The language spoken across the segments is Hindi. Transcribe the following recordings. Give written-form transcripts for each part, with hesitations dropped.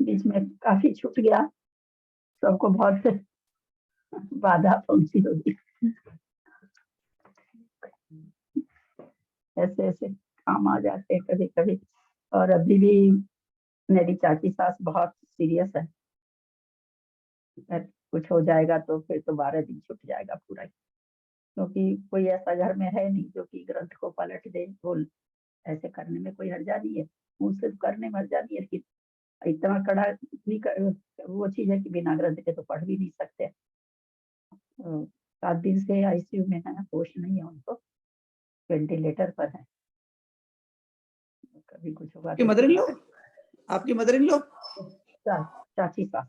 बीच में काफी छूट गया, सबको बहुत बाधा पहुंची होगी। ऐसे ऐसे काम आ जाते हैं कभी कभी। और अभी भी मेरी चाची सास बहुत सीरियस है, कुछ हो जाएगा तो फिर तो 12 दिन छूट जाएगा पूरा, क्योंकि कोई ऐसा घर में है नहीं जो कि ग्रंथ को पलट दे। तो ऐसे करने में कोई हर्जा नहीं है, मुझसे करने में हर्जा नहीं है, कि इतना कड़ा भी वो चीज है कि बिना ग्रंथ के तो पढ़ भी नहीं सकते। 7 दिन से आईसीयू में है, होश नहीं है उनको, वेंटिलेटर पर है। कभी कुछ होगा आपकी मदर इन लॉ, आपकी मदर इन लॉ चाची सास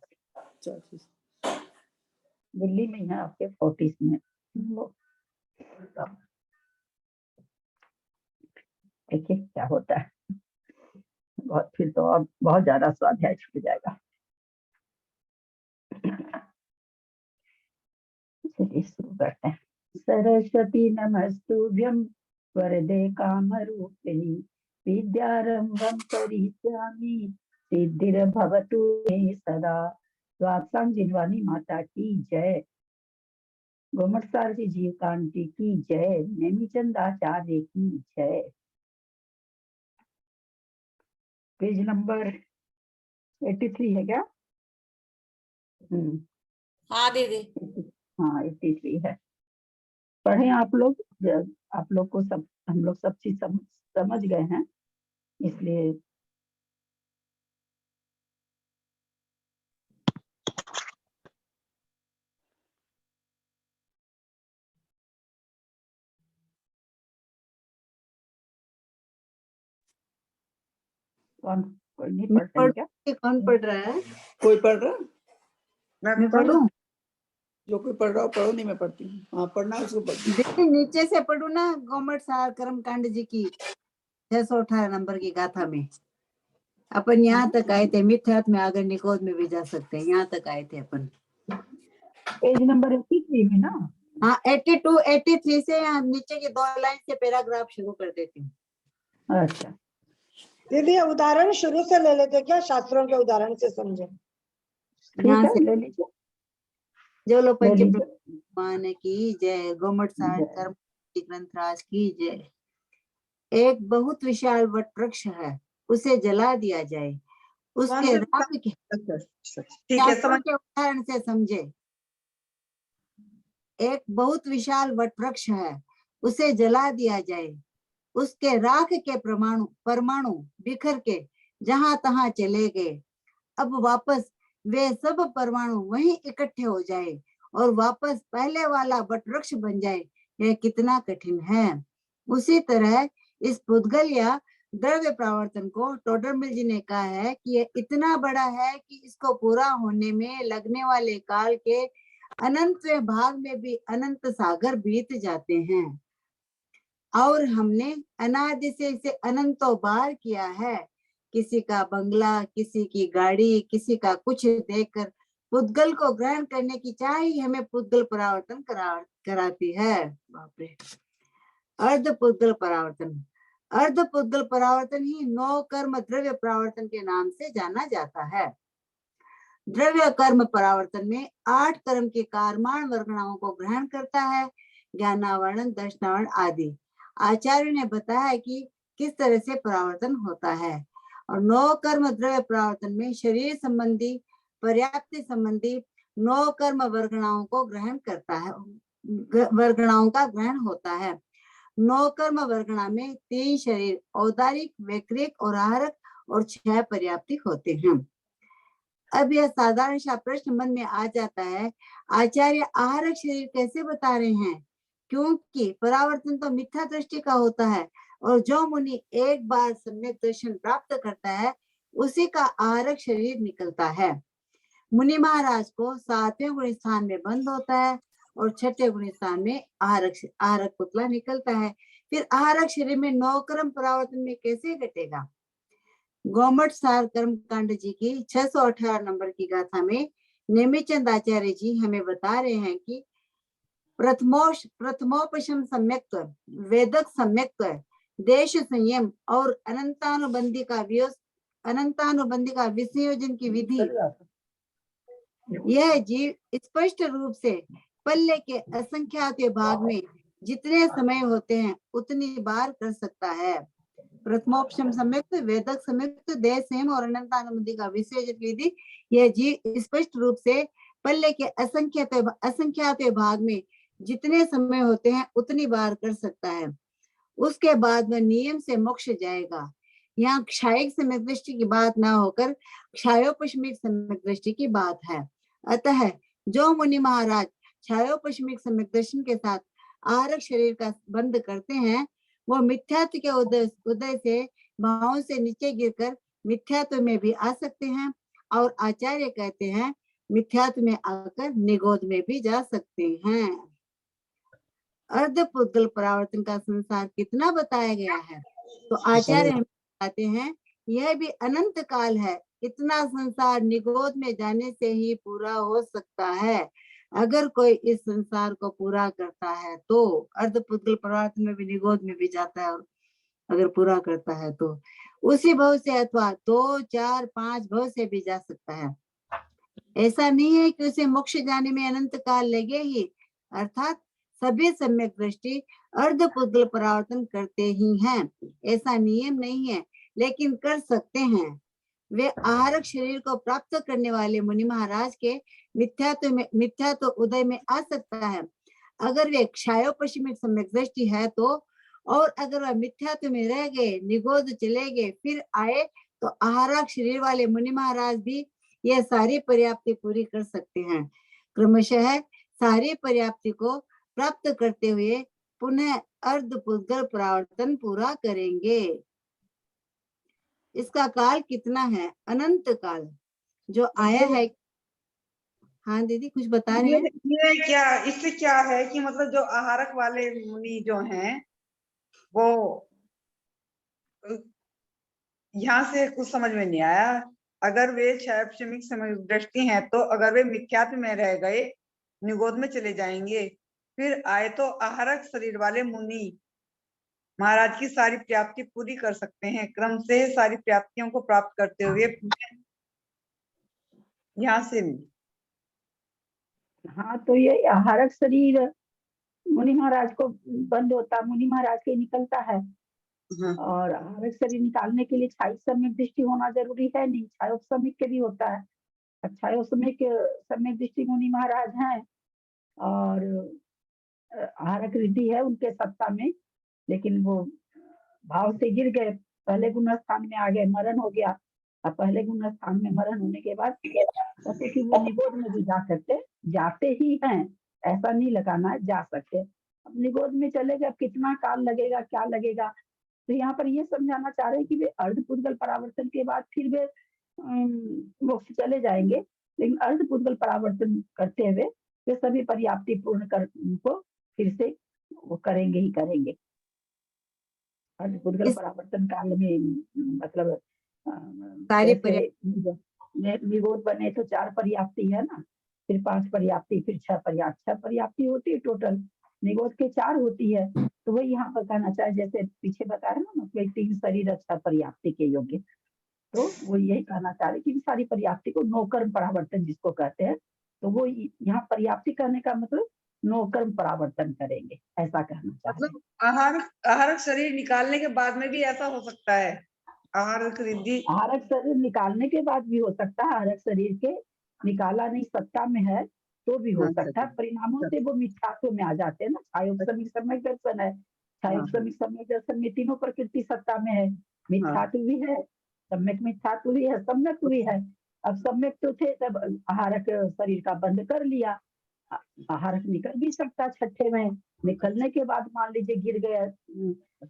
दिल्ली में है, आपके 40s में। देखिए क्या होता है। बहुत फिर तो अब बहुत ज्यादा स्वाध्याय छूट जाएगा। चलिए शुरू करते हैं। सरस्वती नमस्तुभ्यं वरदे कामरूपिणी विद्यारंभं करिष्यामि सिद्धिर्भवतु मे सदा। वाक्सांग जिनवानी माता की जय, गोमटसार जी जीव कांति की जय, नेमीचंद आचार्य की जय। पेज नंबर 83 है क्या? हाँ दीदी। हाँ 83 है। पढ़े आप लोग, आप लोग को सब, हम लोग सब चीज समझ गए हैं, इसलिए कौन, कोई नहीं पढ़ते हैं क्या? कौन पढ़ रहा है? कोई पढ़ रहा? मैं पढ़ूं? जो कोई पढ़ रहा हो पढ़ो, नहीं मैं पढ़ती हूँ। हाँ पढ़ना है उसको पढ़ती हूँ। देखिए नीचे से पढ़ू ना, गोमटसार कर्मकांड जी की 618 नंबर की गाथा में अपन यहाँ तक आए थे। मिथ्यात्व में आगर निकोध में भी जा सकते हैं, यहाँ तक आए थे अपन। पेज नंबर 83 में ना? हाँ 82 83 से यहाँ नीचे की 2 लाइन से पैराग्राफ शुरू कर देती हूँ। अच्छा दीदी उदाहरण शुरू से ले लेते क्या, शास्त्रों के उदाहरण से समझे? यहाँ से ले लीजिए, जो लोग ले पंच लीजिए। भगवान की जय, गोमटसार कर्म ग्रंथराज की जय। एक बहुत विशाल वट वृक्ष है, उसे जला दिया जाए, उसके राख के ठीक है, समझ के उदाहरण से समझे। एक बहुत विशाल वट वृक्ष है, उसे जला दिया जाए, उसके राख के परमाणु बिखर के जहां तहां चले गए। अब वापस वे सब परमाणु वहीं इकट्ठे हो जाए और वापस पहले वाला वट वृक्ष बन जाए, यह कितना कठिन है। उसी तरह इस पुद्गल या द्रव्य प्रावर्तन को टोडरमल जी ने कहा है कि यह इतना बड़ा है कि इसको पूरा होने में लगने वाले काल के अनंतवें भाग में भी अनंत सागर बीत जाते हैं, और हमने अनादि से इसे अनंतों बार किया है। किसी का बंगला, किसी की गाड़ी, किसी का कुछ देखकर पुद्गल को ग्रहण करने की चाह ही हमें पुद्गल परावर्तन कराती है। बाप रे। अर्ध पुद्गल परावर्तन, अर्ध पुद्गल परावर्तन ही 9 कर्म द्रव्य परावर्तन के नाम से जाना जाता है। द्रव्य कर्म परावर्तन में 8 कर्म के कारमान वर्गणाओं को ग्रहण करता है, ज्ञानावरण, दर्शनावरण आदि। आचार्य ने बताया कि किस तरह से परावर्तन होता है। और 9 कर्म द्रव्य परावर्तन में शरीर संबंधी, पर्याप्ति संबंधी 9 कर्म वर्गणाओं को ग्रहण करता है, वर्गणाओं का ग्रहण होता है। 9 कर्म वर्गणा में 3 शरीर, औदारिक, वैक्रिक और आहारक, और 6 पर्याप्ति होते हैं। अब यह साधारण सा प्रश्न मन में आ जाता है, आचार्य आहारक शरीर कैसे बता रहे हैं? क्योंकि परावर्तन तो मिथ्या दृष्टि का होता है, और जो मुनि एक बार सम्यक दर्शन प्राप्त करता है उसी का आहारक शरीर निकलता है। मुनि महाराज को 7वें गुण स्थान में बंद होता है और 6ठे गुण स्थान में आहारक पुतला निकलता है। फिर आहारक शरीर में 9 कर्म परावर्तन में कैसे घटेगा? गोमटसार कर्मकांड जी की 618 नंबर की गाथा में नेमिचंद आचार्य जी हमें बता रहे हैं कि प्रथमोपशम सम्यक्त्व, वेदक सम्यक्त्व, देश संयम और अनंतानुबंधी का अनंतानुबंधी का विसंयोजन की विधि यह जीव स्पष्ट रूप से पल्ले के असंख्यात भाग में जितने समय होते हैं उतनी बार कर सकता है। प्रथमोपशम संयुक्त, वेदक संयुक्त, देह संयम और अनंतानुबंधी का विसर्जन की विधि यह जीव स्पष्ट रूप से पल्ले के असंख्यात भाग में जितने समय होते हैं उतनी बार कर सकता है। उसके बाद वह नियम से मोक्ष जाएगा। यहाँ क्षायिक सम्यक दृष्टि की बात ना होकर क्षायोपशमिक सम्यक दृष्टि की बात है। अतः जो मुनि महाराज क्षायोपशमिक सम्यक दर्शन के साथ आहारक शरीर का बंद करते हैं वो मिथ्यात्व के उदय से भावों से नीचे गिरकर मिथ्यात्व में भी आ सकते हैं, और आचार्य कहते हैं मिथ्यात्व में आकर निगोध में भी जा सकते हैं। अर्ध पुद्गल परावर्तन का संसार कितना बताया गया है, तो आचार्य बताते हैं यह भी अनंत काल है। इतना संसार निगोध में जाने से ही पूरा हो सकता है। अगर कोई इस संसार को पूरा करता है तो अर्ध पुद्गल परावर्तन में भी निगोध में भी जाता है, और अगर पूरा करता है तो उसी भव से अथवा 2, 4, 5 भव से भी जा सकता है। ऐसा नहीं है कि उसे मोक्ष जाने में अनंत काल लगे ही, अर्थात सभी सम्यक दृष्टि अर्ध पुद्गल परावर्तन करते ही हैं, ऐसा नियम नहीं है, लेकिन कर सकते हैं। वे आहारक शरीर को प्राप्त करने वाले मुनि महाराज के मिथ्यात्व उदय में आ सकता है अगर वे क्षायोपशमिक सम्यक दृष्टि है तो, और अगर वह मिथ्यात्व में रह गए, निगोध चले गए, फिर आए तो आहारक शरीर वाले मुनि महाराज भी यह सारी पर्याप्ति पूरी कर सकते हैं। क्रमशः सारी पर्याप्ति को प्राप्त करते हुए पुनः अर्ध पुद्गल परावर्तन पूरा करेंगे। इसका काल कितना है? अनंत काल जो आया है। हाँ दीदी कुछ बता रहे हैं? ये क्या, इससे क्या है कि मतलब जो आहारक वाले मुनि जो हैं वो यहाँ से कुछ समझ में नहीं आया। अगर वे क्षायोपशमिक सम्यक दृष्टि हैं तो अगर वे मिथ्यात्व में रह गए, निगोध में चले जाएंगे, फिर आए तो आहारक शरीर वाले मुनि महाराज की सारी प्राप्ति पूरी कर सकते हैं। क्रम से सारी प्राप्तियों को प्राप्त करते हुए यहाँ से। हाँ, तो ये आहारक शरीर मुनि महाराज को बंद होता, मुनि महाराज के निकलता है। हाँ। और आहारक शरीर निकालने के लिए क्षायिक सम्यक दृष्टि होना जरूरी है नहीं, क्षायोपशमिक के भी होता है। क्षायोपशमिक सम्यक दृष्टि मुनि महाराज हैं और आहारक रिद्धि है उनके सत्ता में, लेकिन वो भाव से गिर गए, पहले गुण स्थान में आ गए, मरण हो गया। अब पहले गुण स्थान में मरण होने के बाद कहते कि वो निगोध में भी जा सकते, जाते ही हैं, ऐसा नहीं लगाना है, जा सकते। अब निगोध में चले गए, अब कितना काल लगेगा, क्या लगेगा, तो यहाँ पर ये समझाना चाह रहे हैं कि वे अर्ध पुद्गल परावर्तन के बाद फिर वे मोक्ष चले जाएंगे, लेकिन अर्ध पुद्गल परावर्तन करते हुए वे सभी पर्याप्ति पूर्ण कर उनको फिर से वो करेंगे ही करेंगे। अर्ध पुद्गल परावर्तन काल में मतलब निगोध बने तो 4 पर्याप्ति है ना, फिर 5 पर्याप्ति, फिर 6 पर्याप्ति होती है टोटल, निगोध के 4 होती है। तो वही यहाँ पर कहना चाहे, जैसे पीछे बता रहे ना, 3 शरीर 6 पर्याप्ति के योग्य, तो वो यही कहना चाह रहे कि सारी पर्याप्ति को नौकर्म परावर्तन जिसको कहते हैं, तो वो यहाँ पर्याप्ति करने का मतलब नौकर्म परावर्तन करेंगे, ऐसा कहना चाह रहे। मतलब आहारक शरीर निकालने के बाद में भी ऐसा हो सकता है? आहारक रिद्धि, आहारक शरीर निकालने के बाद भी हो सकता है, आहारक शरीर के निकाला नहीं सत्ता में है तो भी हो सकता है। परिणामों से वो मिथ्यात्व में आ जाते हैं ना। क्षायोपशमिक सम्यक दर्शन है, क्षायोपशमिक सम्यक दर्शन में तीनों प्रकृति सत्ता में है, मिथ्यात्व भी है, सम्यक मिथ्यात्व भी है, सम्यक भी है। अब सम्यक तो थे तब आहारक शरीर का बंद कर लिया, आहारक निकल भी सकता छठे में, निकलने के बाद मान लीजिए गिर गया,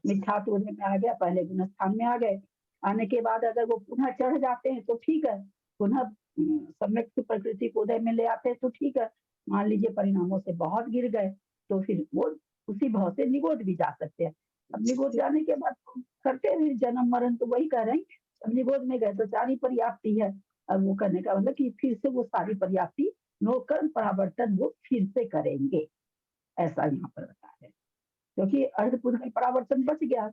मिथ्यात्व में आ गया, पहले गुण स्थान में आ गए, आने के बाद अगर वो पुनः चढ़ जाते हैं तो ठीक है, पुनः सम्यक प्रकृति को उदय में ले आते हैं तो ठीक है। मान लीजिए परिणामों से बहुत गिर गए तो फिर वो उसी भाव से निगोध भी जा सकते हैं। अब निगोध जाने के बाद करते हैं जन्म मरण, तो वही कह रहे हैं, अब निगोध में गए तो 4 ही पर्याप्ति है। अब वो करने का मतलब कि फिर से वो सारी पर्याप्ति नौकर्म परावर्तन वो फिर से करेंगे, ऐसा यहाँ पर बता रहे हैं। क्योंकि अर्ध पुद्गल परावर्तन बच गया,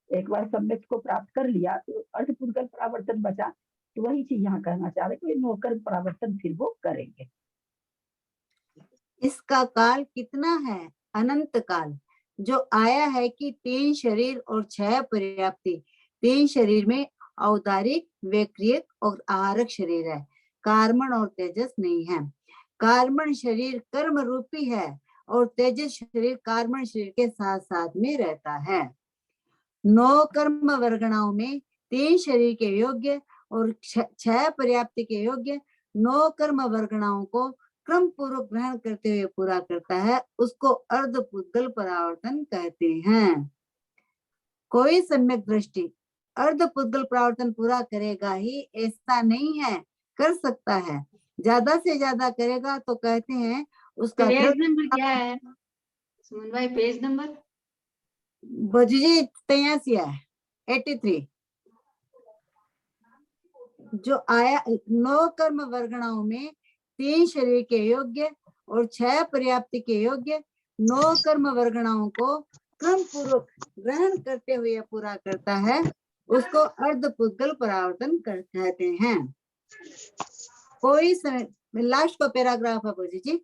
एक बार सम्यक को प्राप्त कर लिया तो अर्धपुद्गल परावर्तन बचा। तो वही चीज यहाँ कहना चाह रहे कि नौकर्म परावर्तन फिर वो करेंगे। इसका काल कितना है? अनंत काल। जो आया है कि 3 शरीर और 6 पर्याप्ति। 3 शरीर में औदारिक, वैक्रियक और आहारक शरीर है, कार्मण और तेजस नहीं है। कार्मण शरीर कर्म रूपी है और तेजस शरीर कार्मण शरीर के साथ साथ में रहता है। 9 कर्म वर्गणाओं में 3 शरीर के योग्य और 6 पर्याप्ति के योग्य 9 कर्म वर्गणाओं को क्रम पूर्वक ग्रहण करते हुए पूरा करता है, उसको अर्धपुद्गल परावर्तन कहते हैं। कोई सम्यक दृष्टि अर्धपुद्गल परावर्तन पूरा करेगा ही ऐसा नहीं है, कर सकता है। ज्यादा से ज्यादा करेगा तो कहते हैं उसका पेज नंबर क्या है सुमन भाई? पेज नंबर बजी 83 है, 83। जो आया 9 कर्म वर्गणाओं में 3 शरीर के योग्य और 6 पर्याप्ति के योग्य 9 कर्म वर्गणाओं को क्रम पूर्वक ग्रहण करते हुए पूरा करता है, उसको अर्धपुद्गल परावर्तन कहते हैं। कोई लास्ट का पैराग्राफ है बोझी जी।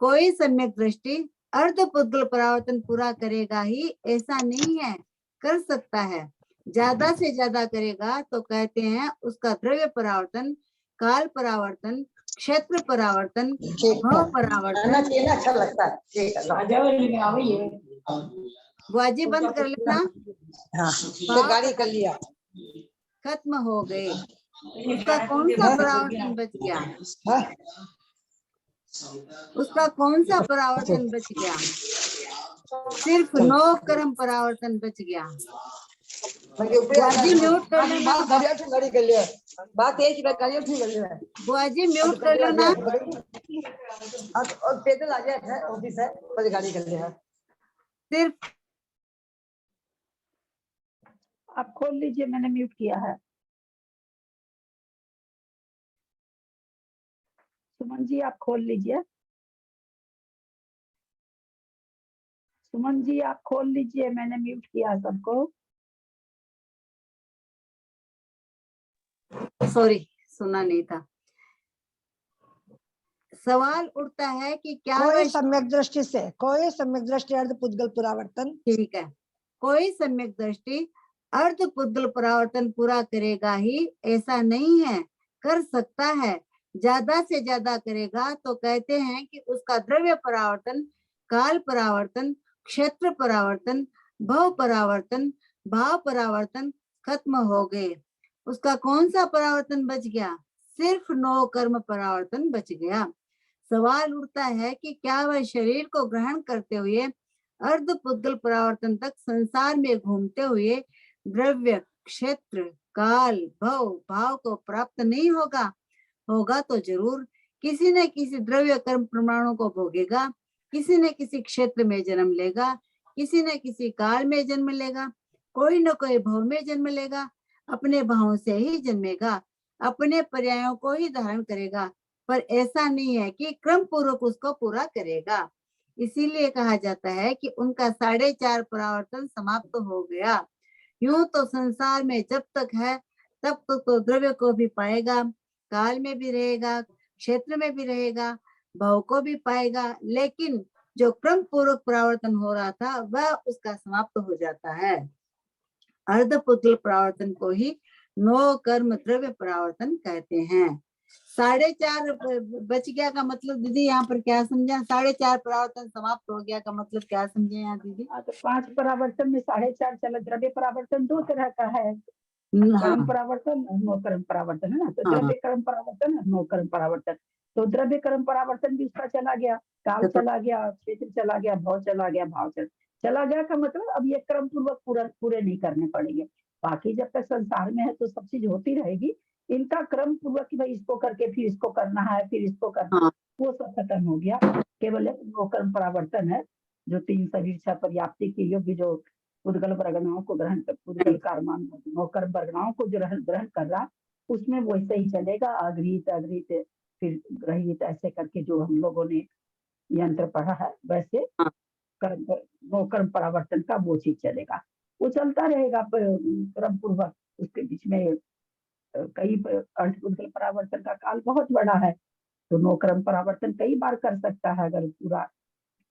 कोई सम्यक दृष्टि अर्धपुद्गल परावर्तन पूरा करेगा ही ऐसा नहीं है, कर सकता है। ज्यादा से ज्यादा करेगा तो कहते हैं उसका द्रव्य परावर्तन, काल परावर्तन, क्षेत्र परावर्तन, भाव परावर्तन। अच्छा लगता है। बुआजी बंद कर लेना। हाँ, तो गाड़ी कर लिया। खत्म हो गए। उसका कौन सा परावर्तन बच गया? उसका कौन सा परावर्तन बच गया? सिर्फ 9 कर्म परावर्तन बच गया। बुआजी म्यूट कर लेना। गाड़ी कर लिया। बात एक ही गाड़ी उठी कर लिया। बुआजी म्यूट कर लेना। और पैदल आ गया है ऑफिस है, पर गाड़ी कर लिया। सिर्फ आप खोल लीजिए, मैंने म्यूट किया है। सुमन जी आप खोल लीजिए। सुमन जी आप खोल लीजिए, मैंने म्यूट किया सबको। सॉरी, सुना नहीं था। सवाल उठता है कि क्या कोई सम्यक दृष्टि से, कोई सम्यक दृष्टि अर्धपुद्गल परावर्तन। ठीक है, कोई सम्यक दृष्टि अर्धपुद्गल परावर्तन पूरा करेगा ही ऐसा नहीं है, कर सकता है। ज्यादा से ज्यादा करेगा तो कहते हैं कि उसका द्रव्य परावर्तन, काल परावर्तन, क्षेत्र परावर्तन, भव परावर्तन, भाव परावर्तन खत्म हो गए। उसका कौन सा परावर्तन बच गया? सिर्फ 9 कर्म परावर्तन बच गया। सवाल उठता है कि क्या वह शरीर को ग्रहण करते हुए अर्धपुद्गल परावर्तन तक संसार में घूमते हुए द्रव्य, क्षेत्र, काल, भव, भाव को प्राप्त नहीं होगा? होगा तो जरूर। किसी न किसी द्रव्य कर्म परमाणु को भोगेगा, किसी न किसी क्षेत्र में जन्म लेगा, किसी न किसी काल में जन्म लेगा, कोई न कोई भव में जन्म लेगा, अपने भावों से ही जन्मेगा, अपने पर्यायों को ही धारण करेगा, पर ऐसा नहीं है कि क्रम पूर्वक उसको पूरा करेगा। इसीलिए कहा जाता है कि उनका 4.5 परावर्तन समाप्त हो गया। यूं तो संसार में जब तक है तब तक तो द्रव्य को भी पाएगा, काल में भी रहेगा, क्षेत्र में भी रहेगा, भव को भी पाएगा, लेकिन जो क्रम पूर्वक परावर्तन हो रहा था वह उसका समाप्त हो जाता है। अर्धपुद्गल परावर्तन को ही 9 कर्म द्रव्य परावर्तन कहते हैं। 4.5 बच गया का मतलब दीदी यहाँ पर क्या समझा? 4.5 परावर्तन समाप्त हो गया का मतलब क्या समझे यहाँ दीदी? तो 5 परावर्तन में 4.5 चला। द्रव्य परावर्तन 2 तरह का है, हाँ, कर्म परावर्तन और 9 कर्म परावर्तन, है ना। तो हाँ। द्रव्य कर्म परावर्तन और 9 कर्म परावर्तन। तो द्रव्य कर्म परावर्तन भी उसका चला गया, काल चला गया, क्षेत्र चला गया, भाव चला गया, भाव चला गया का मतलब अब ये क्रम पूर्वक पूरे नहीं करने पड़ेंगे। बाकी जब तक संसार में है तो सब चीज होती रहेगी। इनका क्रम पूर्वक कि भाई इसको करके फिर इसको करना है, फिर इसको करना है, वो सब खत्म हो गया। केवल एक 9 कर्म परावर्तन है जो 3 शरीर 6 पर्याप्ति के योग्य जो पुद्गल वर्गणाओं को ग्रहण कर, पुद्गल कार्मान 9 कर्म वर्गणाओं को जो ग्रहण कर रहा, उसमें वैसे ही चलेगा। अग्रहित अग्रहित फिर ग्रहित ऐसे करके जो हम लोगों ने यंत्र पढ़ा है वैसे कर्म 9 कर्म परावर्तन का वो चीज चलेगा। वो चलता रहेगा क्रम पूर्वक। उसके बीच में कई अर्धपुद्गल परावर्तन का काल बहुत बड़ा है, तो 9 क्रम परावर्तन कई बार कर सकता है अगर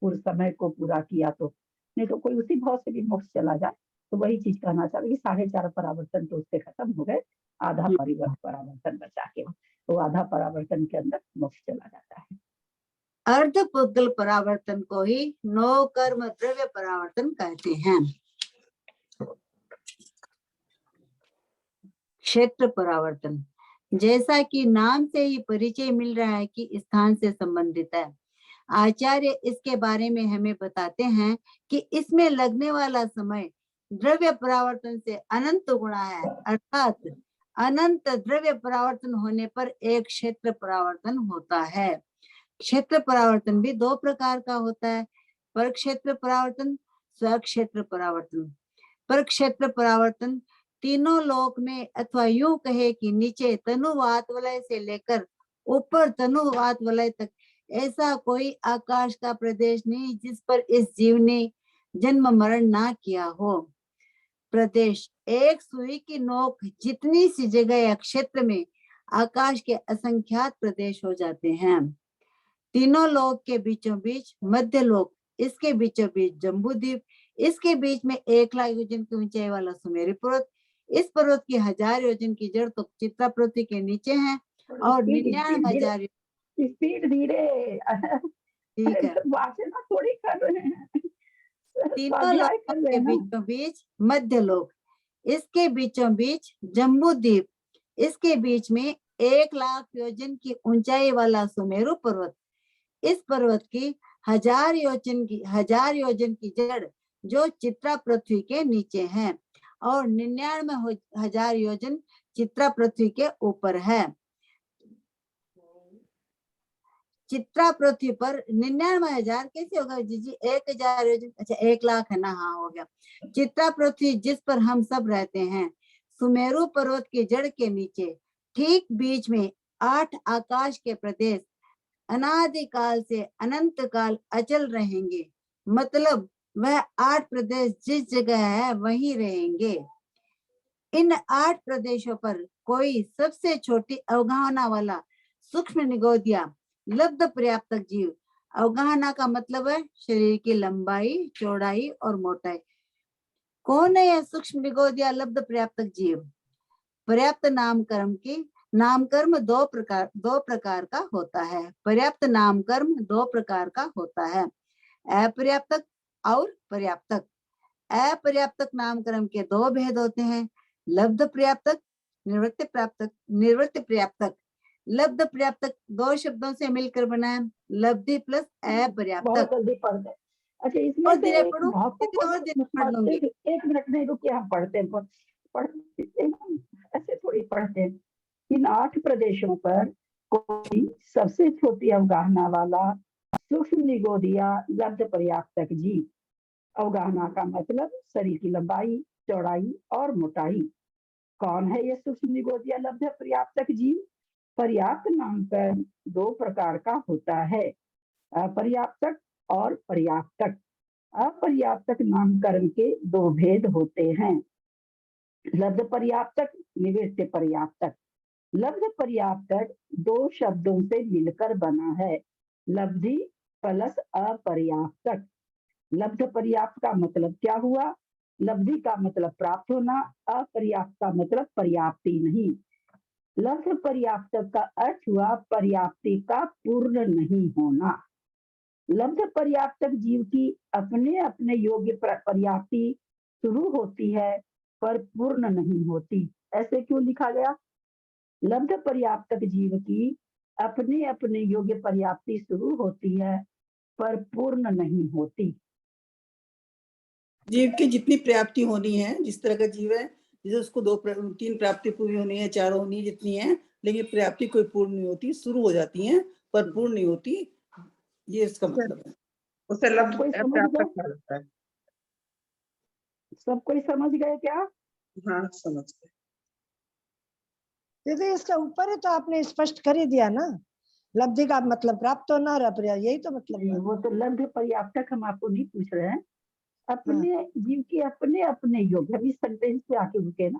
पूरे समय को पूरा किया तो। नहीं तो कोई उसी भाव से भी मोक्ष चला जाए। तो वही चीज कहना चाह रही, 4.5 परावर्तन तो उससे खत्म हो गए, आधा परावर्तन बचा के, तो आधा परावर्तन के अंदर मोक्ष चला जाता है। अर्धपुद्गल परावर्तन को ही 9 कर्म द्रव्य परावर्तन कहते हैं। क्षेत्र परावर्तन, जैसा कि नाम से ही परिचय मिल रहा है कि स्थान से संबंधित है, आचार्य इसके बारे में हमें बताते हैं कि इसमें लगने वाला समय द्रव्य परावर्तन से अनंत गुणा है, अर्थात अनंत द्रव्य परावर्तन होने पर एक क्षेत्र परावर्तन होता है। क्षेत्र परावर्तन भी 2 प्रकार का होता है, पर क्षेत्र परावर्तन, स्वक्षेत्र परावर्तन। पर क्षेत्र परावर्तन तीनों लोक में, अथवा यूं कहे कि नीचे तनुवात वलय से लेकर ऊपर तनुवात वलय तक ऐसा कोई आकाश का प्रदेश नहीं जिस पर इस जीव ने जन्म मरण ना किया हो। प्रदेश एक सुई की नोक जितनी सी जगह या क्षेत्र में आकाश के असंख्यात प्रदेश हो जाते हैं। तीनों लोक के बीचों बीच मध्य लोक, इसके बीचों बीच जम्बूद्वीप, इसके बीच में 1 लाख योजन की ऊंचाई वाला सुमेरु पर्वत, इस पर्वत की 1000 योजन की जड़ तो चित्रा पृथ्वी के नीचे है, और 99,000 स्पीड धीरे ठीक है। वाचना थोड़ी कर रहे हैं, तीनों लोकों के बीचों बीच मध्य लोक, इसके बीचों बीच जम्बूद्वीप, इसके बीच में 1 लाख योजन की ऊंचाई वाला सुमेरु पर्वत, इस पर्वत की 1000 योजन की जड़ जो चित्रा पृथ्वी के नीचे है, और 99,000 योजन चित्रा पृथ्वी के ऊपर है। चित्रा पृथ्वी पर 99,000 कैसे होगा जी? 1000 योजन, अच्छा 1 लाख है ना, हाँ हो गया। चित्रा पृथ्वी जिस पर हम सब रहते हैं, सुमेरु पर्वत की जड़ के नीचे ठीक बीच में 8 आकाश के प्रदेश अनादिकाल से अनंत काल अचल रहेंगे, मतलब वह 8 प्रदेश जिस जगह है वहीं रहेंगे। इन 8 प्रदेशों पर कोई सबसे छोटी अवगाहना वाला सूक्ष्म निगोदिया लब्ध पर्याप्तक जीव, अवगाहना का मतलब है शरीर की लंबाई, चौड़ाई और मोटाई। कौन है यह सूक्ष्म निगोदिया लब्ध पर्याप्तक जीव? पर्याप्त नामकर्म 2 प्रकार का होता है। पर्याप्त नामकर्म 2 प्रकार का होता है, अपर्याप्तक और पर्याप्तक। अपर्याप्तक नामकर्म के 2 भेद होते हैं, लब्ध पर्याप्तक, निवृत्ति पर्याप्तक। लब्ध पर्याप्तक 2 शब्दों से मिलकर बना है, लब्धि प्लस अपर्याप्तक। जल्दी पढ़ दे। अच्छा, इसमें से पढ़ लूंगी। एक मिनट नहीं रुकिए, हम पढ़ते ऐसे थोड़ी पढ़ते। इन 8 प्रदेशों पर कोई सबसे छोटी अवगाहना वाला सूक्ष्म निगोदिया लब्ध पर्याप्तक जीव, अवगाहना का मतलब शरीर की लंबाई, चौड़ाई और मोटाई। कौन है यह सूक्ष्म निगोदिया लब्ध पर्याप्तक जीव? पर्याप्त नामकरण 2 प्रकार का होता है, अपर्याप्तक और पर्याप्तक। अपर्याप्तक नामकरण के 2 भेद होते हैं, लब्ध पर्याप्तक, निवृत्ति पर्याप्तक। लब्ध पर्याप्तक 2 शब्दों से मिलकर बना है, लब्धि प्लस अपर्याप्तक। लब्ध पर्याप्त का मतलब क्या हुआ? लब्धि का मतलब प्राप्त होना, अपर्याप्त का मतलब पर्याप्ति नहीं। लब्ध पर्याप्तक का अर्थ हुआ पर्याप्ति का पूर्ण नहीं होना। लब्ध पर्याप्तक जीव की अपने अपने योग्य पर्याप्ति शुरू होती है पर पूर्ण नहीं होती। ऐसे क्यों लिखा गया? लब्ध पर्याप्तक जीव की अपने अपने योग्य पर्याप्ति शुरू होती है पर पूर्ण नहीं होती। जीव की जितनी प्राप्ति होनी है, जिस तरह का जीव है, जैसे उसको 3 प्राप्ति पूरी होनी है, 4 होनी है, जितनी है, लेकिन प्राप्ति कोई पूर्ण नहीं होती, शुरू हो जाती है पर पूर्ण नहीं होती, ये इसका मतलब है। उसे लब्ध पर्याप्तक कहा जाता है। सब कोई समझ गए क्या? हाँ समझ गए। दीदी इसके ऊपर ही तो आपने स्पष्ट कर ही दिया ना, लब्धि का मतलब प्राप्त होना और अपर्याप्त, यही तो मतलब है। वो तो लब्ध पर्याप्तक हम आपको नहीं पूछ रहे हैं, अपने जीव के अपने अपने योग्य, अभी सेंटेंस पे आके रुके ना,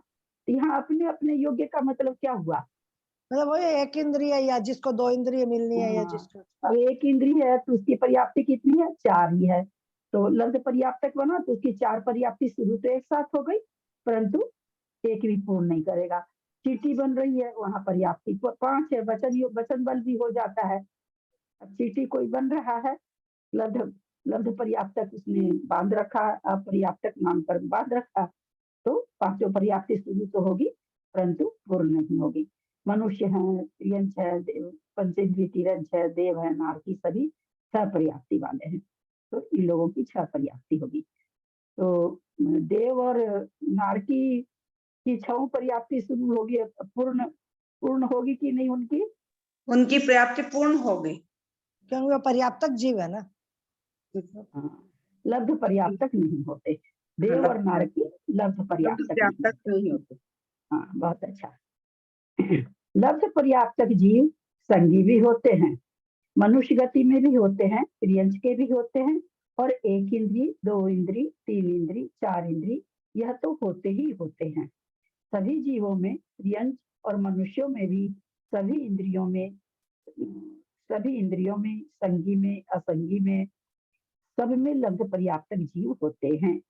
तो यहाँ अपने अपने योग्य का मतलब क्या हुआ? मतलब वही एक इंद्रिय या जिसको 2 इंद्रिय मिलनी है या हाँ, जिसको अब एक इंद्रिय है तो उसकी पर्याप्ति कितनी है? 4 ही है। तो लब्ध पर्याप्तक बना तो उसकी 4 पर्याप्ति शुरू तो एक साथ हो गई, परंतु एक भी पूर्ण नहीं करेगा। चीटी बन रही है, वहां पर्याप्ति 5 है, वचन बल भी हो जाता है। अब चीटी कोई बन रहा है, लब्ध लब्ध पर्याप्तक उसने बांध रखा, अपर्याप्तक नामकरण बांध रखा, तो 5 पर्याप्ति शुरू तो होगी परंतु पूर्ण नहीं होगी। मनुष्य है, यंश है, पंचेंद्रिय तीरंश है, देव है, नारकी, सभी 6 पर्याप्ति वाले हैं, तो इन लोगों की 6 पर्याप्ति होगी। तो देव और नारकी की 6 पर्याप्ति शुरू होगी, पूर्ण पूर्ण होगी कि नहीं उनकी? उनकी पर्याप्ति पूर्ण हो गई। क्योंकि वो पर्याप्तक जीव है ना। हाँ, लब्ध पर्याप्तक नहीं होते, देव और नारकी लब्ध पर्याप्तक नहीं पर्याप्तक नहीं होते। हाँ, बहुत अच्छा। लब्ध पर्याप्तक जीव संगी भी होते हैं, मनुष्य गति में भी होते हैं, त्रियंश के भी होते हैं, और 1 इंद्री, 2 इंद्री, 3 इंद्री, 4 इंद्री, यह तो होते ही होते हैं। सभी जीवों में, त्रियंश और मनुष्यों में भी सभी इंद्रियों में, संगी में, असंगी में, सब में लब्ध पर्याप्तक जीव होते हैं।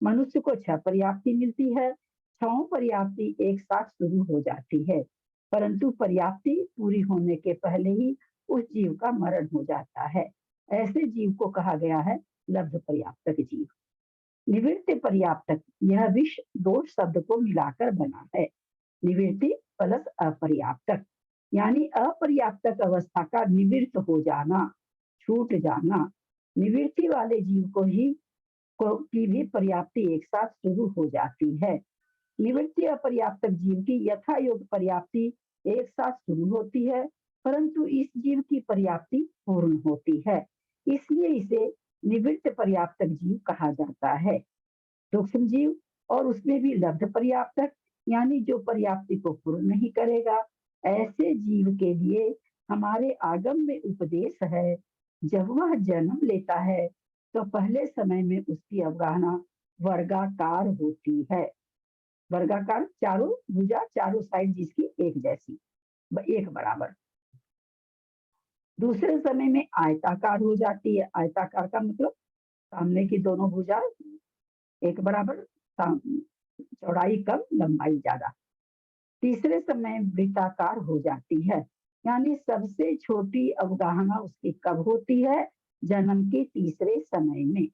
मनुष्य को 6 पर्याप्ति मिलती है, 6 पर्याप्ति एक साथ शुरू हो जाती है, परंतु पर्याप्ति पूरी होने के पहले ही उस जीव का मरण हो जाता है। ऐसे जीव को कहा गया है लब्ध पर्याप्तक जीव। निवृत्ति पर्याप्तक, यह विष 2 शब्द को मिलाकर बना है। निवृत्ति प्लस अपर्याप्तक, यानी अपर्याप्तक अवस्था का निवृत्त हो जाना, छूट जाना। निवृत्ति वाले जीव की भी पर्याप्ति एक साथ शुरू हो जाती है। निवृत्ति अपर्याप्तक जीव की यथा योग पर्याप्ति एक साथ शुरू होती है, परंतु इस जीव की पर्याप्ति पूर्ण होती है, इसलिए इसे निवृत्त पर्याप्तक जीव कहा जाता है। सूक्ष्म जीव और उसमें भी लब्ध पर्याप्तक, यानी जो पर्याप्ति को पूर्ण नहीं करेगा, ऐसे जीव के लिए हमारे आगम में उपदेश है, जब वह जन्म लेता है तो पहले समय में उसकी अवगाहना वर्गाकार होती है। वर्गाकार, चारों भुजा, चारों साइड जिसकी एक जैसी, एक बराबर। दूसरे समय में आयताकार हो जाती है। आयताकार का मतलब सामने की दोनों भुजा एक बराबर, चौड़ाई कम, लंबाई ज्यादा। तीसरे समय वृत्ताकार हो जाती है, यानी सबसे छोटी अवगाहना उसकी कब होती है? जन्म के तीसरे समय में।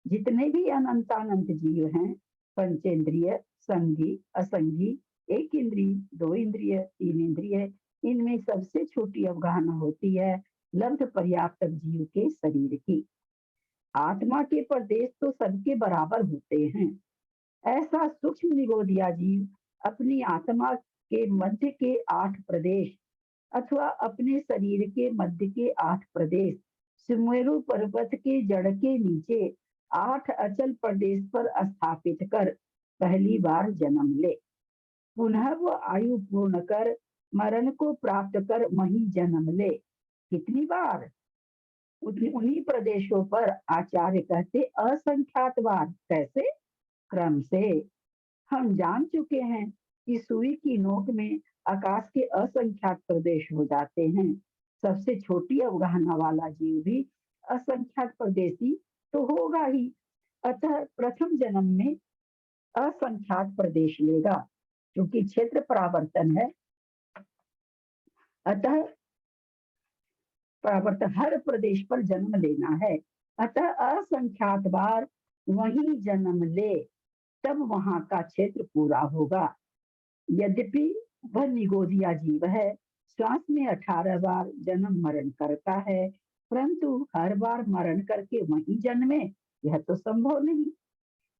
जितने भी अनंतानंत जीव हैं, पंचेंद्रिय, संगी, असंगी, 1 इंद्री, 2 इंद्रिय, 3 इंद्रिय, इनमें सबसे छोटी अवगाहना होती है लब्ध पर्याप्तक जीव के शरीर की। आत्मा के प्रदेश तो सबके बराबर होते हैं। ऐसा सूक्ष्म निगोदिया जीव अपनी आत्मा के मध्य के 8 प्रदेश अथवा अपने शरीर के मध्य के 8 प्रदेश, सुमेरु पर्वत के जड़ के नीचे 8 अचल प्रदेश पर स्थापित कर पहली बार जन्म ले, पुनः वो आयु पूर्ण कर मरण को प्राप्त कर वहीं जन्म ले। कितनी बार? उन्हीं प्रदेशों पर आचार्य कहते असंख्यात बार। कैसे? क्रम से। हम जान चुके हैं कि सुई की नोक में आकाश के असंख्यात प्रदेश हो जाते हैं। सबसे छोटी अवगाहना वाला जीव भी असंख्यात प्रदेशी तो होगा ही, अतः प्रथम जन्म में असंख्यात प्रदेश लेगा, क्योंकि क्षेत्र परावर्तन है, अतः परावर्तन हर प्रदेश पर जन्म लेना है, अतः असंख्यात बार वहीं जन्म ले, तब वहां का क्षेत्र पूरा होगा। यद्यपि वह निगोदिया जीव है, श्वास में 18 बार जन्म मरण करता है, परंतु हर बार मरण करके वहीं जन्मे, यह तो संभव नहीं।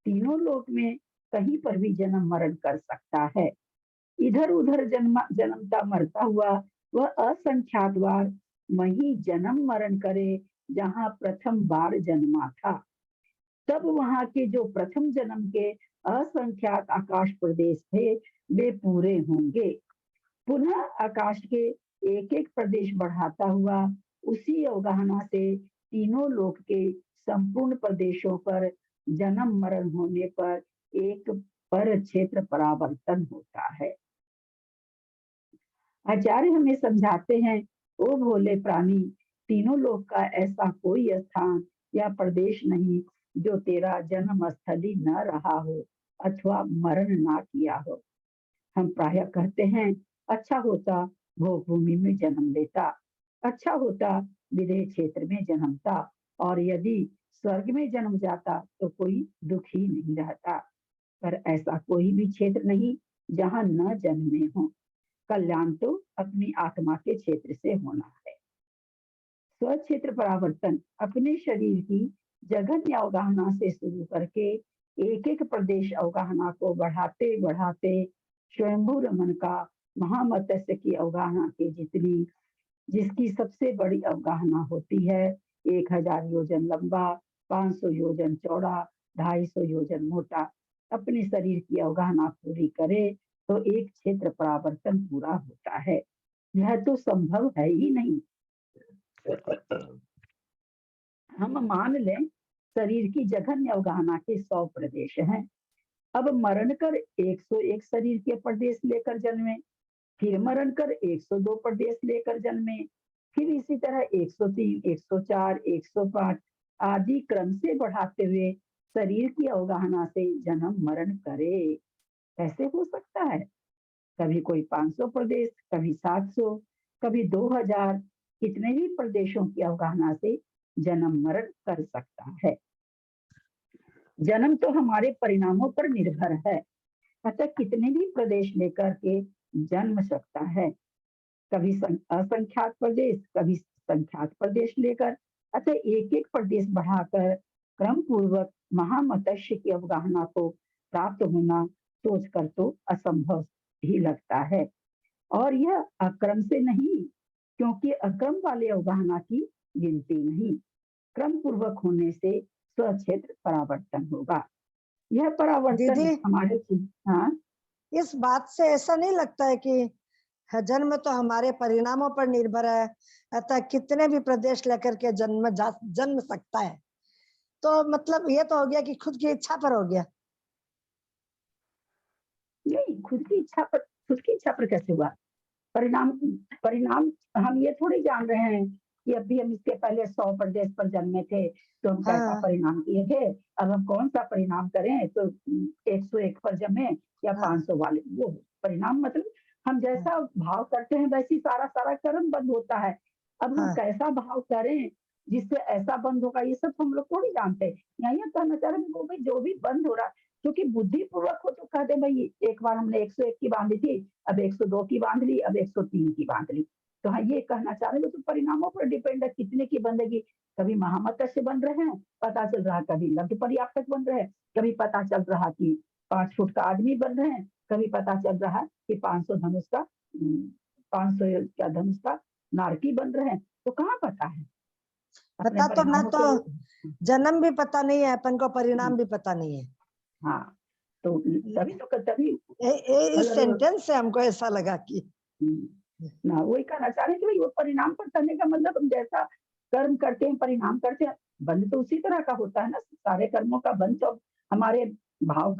तीनों लोक में कहीं पर भी जन्म मरण कर सकता है। इधर उधर जन्मता मरता हुआ वह असंख्यात बार वहीं जन्म मरण करे जहां प्रथम बार जन्मा था, तब वहां के जो प्रथम जन्म के असंख्यात आकाश प्रदेश थे वे पूरे होंगे। पुनः आकाश के एक एक प्रदेश बढ़ाता हुआ उसी अवगाहना से तीनों लोक के संपूर्ण प्रदेशों पर जन्म मरण होने पर एक पर क्षेत्र परावर्तन होता है। आचार्य हमें समझाते हैं, ओ भोले प्राणी, तीनों लोक का ऐसा कोई स्थान या प्रदेश नहीं जो तेरा जन्म स्थली न रहा हो अथवा मरण ना किया हो। हम प्रायः कहते हैं, अच्छा होता भोग भूमि में जन्म लेता, अच्छा होता विदेह क्षेत्र में जन्मता, और यदि स्वर्ग में जन्म जाता तो कोई दुख ही नहीं रहता। पर ऐसा कोई भी क्षेत्र नहीं जहाँ न जन्मे हो। कल्याण तो अपनी आत्मा के क्षेत्र से होना है। स्व क्षेत्र परावर्तन अपने शरीर की जघन्य अवगाहना से शुरू करके एक एक प्रदेश अवगाहना को बढ़ाते बढ़ाते स्वयंभू रमन का महामत्स्य की अवगाहना के जितनी, जिसकी सबसे बड़ी अवगाहना होती है 1000 योजन लंबा, 500 योजन चौड़ा, 250 योजन मोटा, अपने शरीर की अवगाहना पूरी करे तो एक क्षेत्र परावर्तन पूरा होता है। यह तो संभव है ही नहीं। हम मान लें शरीर की जघन्य अवगाहना के 100 प्रदेश हैं। अब मरण कर 101 शरीर के प्रदेश लेकर जन्मे, फिर मरण कर 102 प्रदेश लेकर जन्मे, फिर इसी तरह 103, 104, 105 आदि क्रम से बढ़ाते हुए शरीर की अवगाहना से जन्म मरण करे। कैसे हो सकता है? कभी कोई 500 प्रदेश, कभी 700, कभी 2000, कितने भी प्रदेशों की अवगाहना से जन्म मरण कर सकता है। जन्म तो हमारे परिणामों पर निर्भर है, अतः कितने भी प्रदेश लेकर के जन्म सकता है। कभी असंख्यात प्रदेश, कभी संख्यात प्रदेश लेकर, अतः एक एक प्रदेश बढ़ाकर क्रम पूर्वक महामत्स्य की अवगाहना को प्राप्त होना सोचकर तो असंभव ही लगता है। और यह अक्रम से नहीं, क्योंकि अक्रम वाले अवगाहना की गिनती नहीं, क्रम पूर्वक होने से स्वक्षेत्र परावर्तन होगा। यह परावर्तन दीदी, हमारे हाँ इस बात से ऐसा नहीं लगता है कि जन्म तो हमारे परिणामों पर निर्भर है, अतः कितने भी प्रदेश लेकर के जन्म सकता है, तो मतलब ये तो हो गया कि खुद की इच्छा पर हो गया। नहीं, खुद की इच्छा पर कैसे हुआ? परिणाम परिणाम हम ये थोड़ी जान रहे हैं कि अभी हम इसके पहले 100 प्रदेश पर जन्मे थे तो हम कैसा हाँ। परिणाम किए थे, अब हम कौन सा परिणाम करें, तो 101 पर जमे या हाँ। 500 वाले, वो परिणाम मतलब हम जैसा भाव करते हैं वैसी सारा कर्म बंद होता है। अब हम हाँ। कैसा भाव करें जिससे ऐसा बंद होगा, ये सब हम लोग थोड़ी जानते हैं। यहाँ ये कहना चाह रहे हैं वो भाई जो भी बंद हो रहा है, क्योंकि बुद्धि पूर्वक हो तो कहते भाई एक बार हमने 101 की बांधी थी, अब 102 की बांध ली, अब 103 की बांध ली। तो हाँ, ये कहना चाह रहे हैं तो परिणामों पर डिपेंड है कितने की बंधेगी। कभी महामत्स्य बन रहे हैं, पता चल रहा है, कभी लब्ध पर्याप्तक बन रहे हैं, कभी पता चल रहा कि 5 फुट का आदमी बन रहे हैं, कभी पता चल रहा है कि 500 धनुष का 500 क्या धनुष का नारकी बन रहे हैं। तो कहाँ पता है? अपने पता तो ना, परिणामों तो के जन्म भी पता नहीं है अपन को, परिणाम भी पता नहीं है। हाँ, तो तभी इस मतलब सेंटेंस से हमको ऐसा लगा कि ना वही कहना चाह रहे हैं कि भाई वो परिणाम पर करने का मतलब हम जैसा कर्म करते हैं परिणाम करते हैं, बंध तो उसी तरह का होता है ना। सारे कर्मों का बंध तो हमारे भाव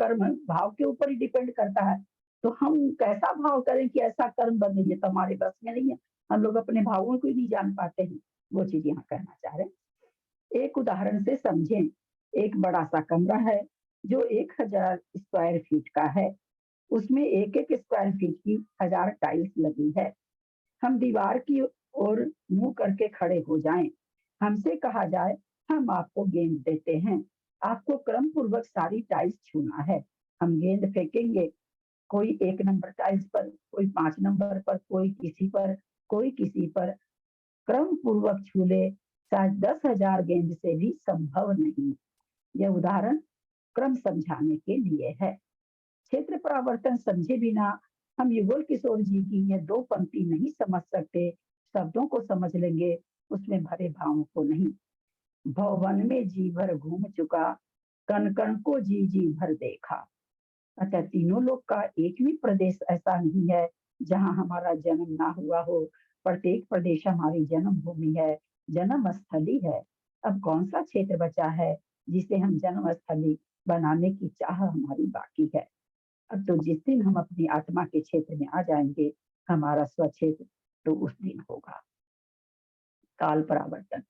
के ऊपर ही डिपेंड करता है। तो हम कैसा भाव करें कि ऐसा कर्म बंधे, ये तो हमारे बस में नहीं है। हम लोग अपने भावों को ही नहीं जान पाते हैं। वो चीज यहाँ कहना चाह रहे हैं। एक उदाहरण से समझें, एक बड़ा सा कमरा है जो 1000 स्क्वायर फीट का है। उसमें एक एक स्क्वायर फीट की 1000 टाइल्स लगी है। हम दीवार की ओर मुंह करके खड़े हो जाएं, हमसे कहा जाए हम आपको गेंद देते हैं, आपको क्रम पूर्वक सारी टाइल्स छूना है। हम गेंद फेंकेंगे, कोई 1 नंबर टाइल्स पर, कोई 5 नंबर पर, कोई किसी पर, कोई किसी पर, क्रम पूर्वक छू ले, शायद 10,000 गेंद से भी संभव नहीं। यह उदाहरण क्रम समझाने के लिए है। क्षेत्र परावर्तन समझे बिना हम युगल किशोर जी की यह 2 पंक्ति नहीं समझ सकते। शब्दों को समझ लेंगे, उसमें भरे भावों को नहीं। भवन में जी भर घूम चुका, कण कण को जी जी भर देखा। अतः तीनों लोग का एक भी प्रदेश ऐसा नहीं है जहां हमारा जन्म ना हुआ हो। प्रत्येक प्रदेश हमारी जन्म भूमि है, जन्म स्थली है। अब कौन सा क्षेत्र बचा है जिसे हम जन्म स्थली बनाने की चाह हमारी बाकी है। अब तो जिस दिन हम अपनी आत्मा के क्षेत्र में आ जाएंगे, हमारा स्वक्षेत्र, तो उस दिन होगा काल परावर्तन।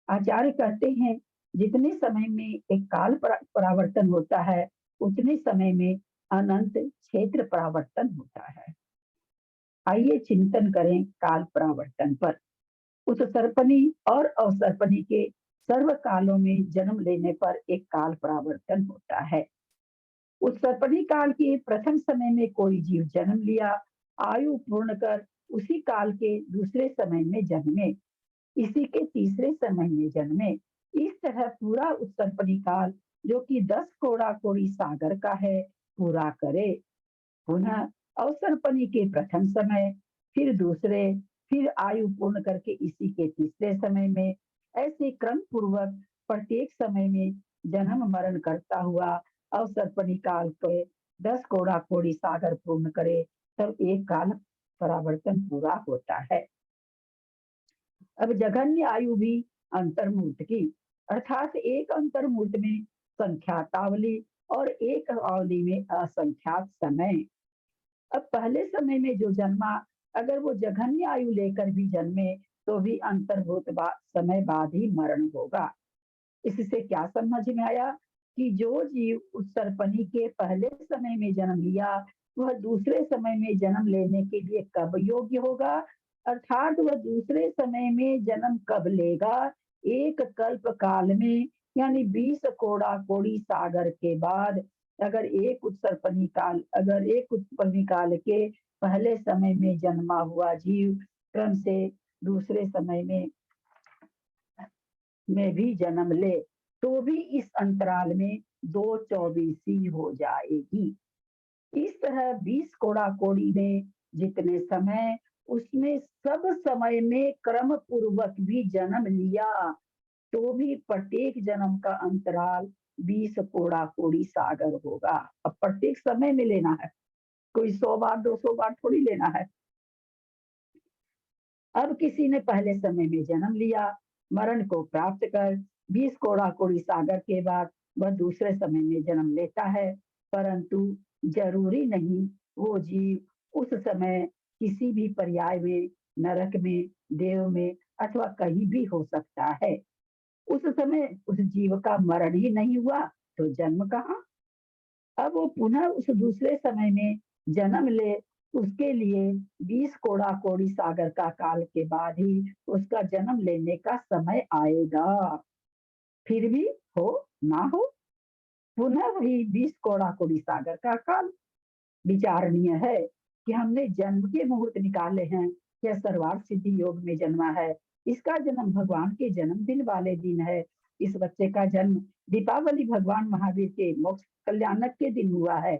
आचार्य कहते हैं जितने समय में एक काल परावर्तन होता है, उतने समय में अनंत क्षेत्र परावर्तन होता है। आइए चिंतन करें काल परावर्तन पर। उस सर्पणी और अवसर्पणी के सर्व कालों में जन्म लेने पर एक काल परावर्तन होता है। उस सर्पणी काल के प्रथम समय में कोई जीव जन्म लिया, आयु पूर्ण कर उसी काल के दूसरे समय में जन्मे, इसी के तीसरे समय में जन्मे। इस तरह पूरा उत्सर्पणी काल, जो कि 10 कोड़ा कोड़ी सागर का है, पूरा करे। पुनः अवसर्पणी के प्रथम समय, फिर दूसरे, फिर आयु पूर्ण करके इसी के तीसरे समय में, ऐसे क्रम पूर्वक प्रत्येक समय में जन्म मरण करता हुआ अवसर्पणी काल के 10 कोड़ा कोड़ी सागर पूर्ण करे, तब एक काल परावर्तन पूरा होता है। अब जघन्य आयु भी अंतर्मूर्त की, अर्थात एक अंतर्मूर्त में संख्यातावली और एक अवधि में असंख्यात समय। अब पहले समय में जो जन्मा, अगर वो जघन्य आयु लेकर भी जन्मे, तो भी अंतर्भूत समय बाद ही मरण होगा। इससे क्या समझ में आया कि जो जीव उस सर्पणी के पहले समय में जन्म लिया, वह दूसरे समय में जन्म लेने के लिए कब योग्य होगा, अर्थात वह दूसरे समय में जन्म कब लेगा? एक कल्प काल में, यानी 20 कोड़ा कोड़ी सागर के बाद। अगर एक उत्सर्पणी काल के पहले समय में जन्मा हुआ जीव क्रम से दूसरे समय में भी जन्म ले, तो भी इस अंतराल में 2 24 हो जाएगी। इस तरह 20 कोड़ा कोड़ी में जितने समय, उसमें सब समय में क्रम पूर्वक भी जन्म लिया, तो भी प्रत्येक जन्म का अंतराल 20 कोड़ा कोड़ी सागर होगा। अब प्रत्येक समय में लेना है, कोई 100 बार 200 बार थोड़ी लेना है। अब किसी ने पहले समय में जन्म लिया, मरण को प्राप्त कर 20 कोड़ा कोड़ी सागर के बाद वह दूसरे समय में जन्म लेता है, परंतु जरूरी नहीं वो जीव उस समय किसी भी पर्याय में, नरक में, देव में अथवा कहीं भी हो सकता है। उस समय उस जीव का मरण ही नहीं हुआ तो जन्म कहाँ? अब वो पुनः उस दूसरे समय में जन्म ले, उसके लिए 20 कोड़ा कोड़ी सागर का काल के बाद ही उसका जन्म लेने का समय आएगा। फिर भी हो ना हो, पुनः वही 20 कोड़ा कोड़ी सागर का काल। विचारणीय है कि हमने जन्म के मुहूर्त निकाले हैं, यह सर्वार्थ सिद्धि योग में जन्मा है, इसका जन्म भगवान के जन्मदिन वाले दिन है। इस बच्चे का जन्म दीपावली भगवान महावीर के मोक्ष कल्याणक के दिन हुआ है।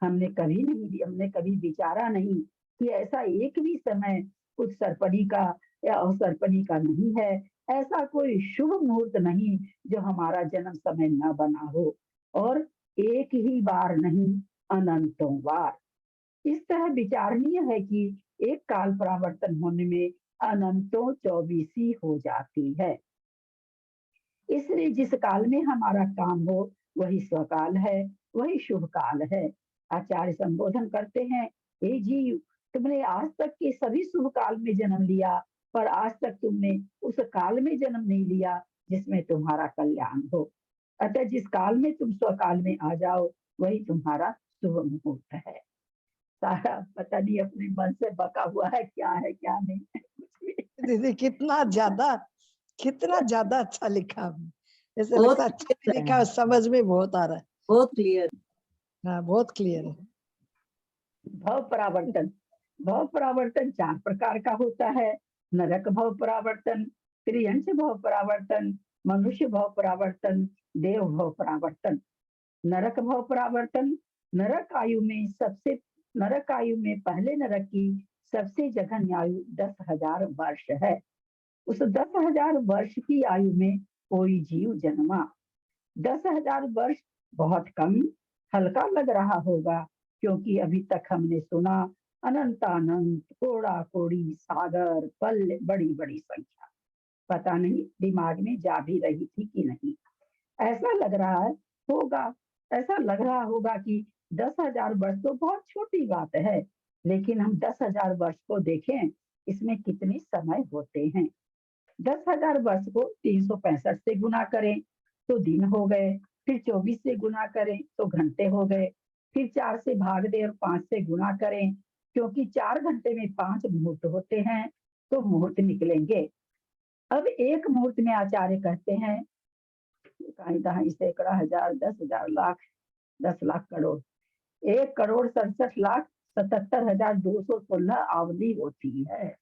हमने कभी विचारा नहीं कि ऐसा एक भी समय उस सर्पणी का या अवसर्पणी का नहीं है। ऐसा कोई शुभ मुहूर्त नहीं जो हमारा जन्म समय न बना हो, और एक ही बार नहीं, अनंतों बार। इस तरह विचारणीय है कि एक काल परावर्तन होने में अनंतों 24 हो जाती है। इसलिए जिस काल में हमारा काम हो वही स्वकाल है, वही शुभ काल है। आचार्य संबोधन करते हैं, हे जीव, तुमने आज तक के सभी शुभ काल में जन्म लिया, पर आज तक तुमने उस काल में जन्म नहीं लिया जिसमें तुम्हारा कल्याण हो। अतः जिस काल में तुम स्वकाल में आ जाओ, वही तुम्हारा शुभ मुहूर्त है। सारा पता नहीं अपने मन से बका हुआ है, क्या है क्या नहीं है, कुछ भी। दीदी कितना ज्यादा अच्छा लिखा आपने। ऐसे बहुत लगता है अच्छा भी लिखा है, समझ में बहुत आ रहा है। बहुत क्लियर। हाँ, बहुत क्लियर है। भव परावर्तन 4 प्रकार का होता है। नरक भव परावर्तन, त्रियंश भव परावर्तन, मनुष्य भव परावर्तन, देव भव परावर्तन। नरक भव परावर्तन, नरक आयु में पहले नरक की सबसे जघन्य आयु 10,000 वर्ष है। उस 10,000 वर्ष की आयु में कोई जीव जन्मा। 10,000 वर्ष बहुत कम, हल्का लग रहा होगा, क्योंकि अभी तक हमने सुना अनंतानंत, कोड़ा कोड़ी सागर, पल, बड़ी बड़ी संख्या। पता नहीं दिमाग में जा भी रही थी कि नहीं। ऐसा लग रहा है होगा ऐसा लग रहा होगा कि 10,000 वर्ष तो बहुत छोटी बात है, लेकिन हम 10,000 वर्ष को देखें, इसमें कितने समय होते हैं। 10,000 वर्ष को 365 से गुना करें तो दिन हो गए, फिर 24 से गुना करें तो घंटे हो गए, फिर 4 से भाग दें और 5 से गुना करें, क्योंकि 4 घंटे में 5 मुहूर्त होते हैं, तो मुहूर्त निकलेंगे। अब एक मुहूर्त में आचार्य कहते हैं, कहीं दहाई सैकड़ा हजार 10,000 लाख 10 लाख करोड़ 1,67,77,216 आवली होती है।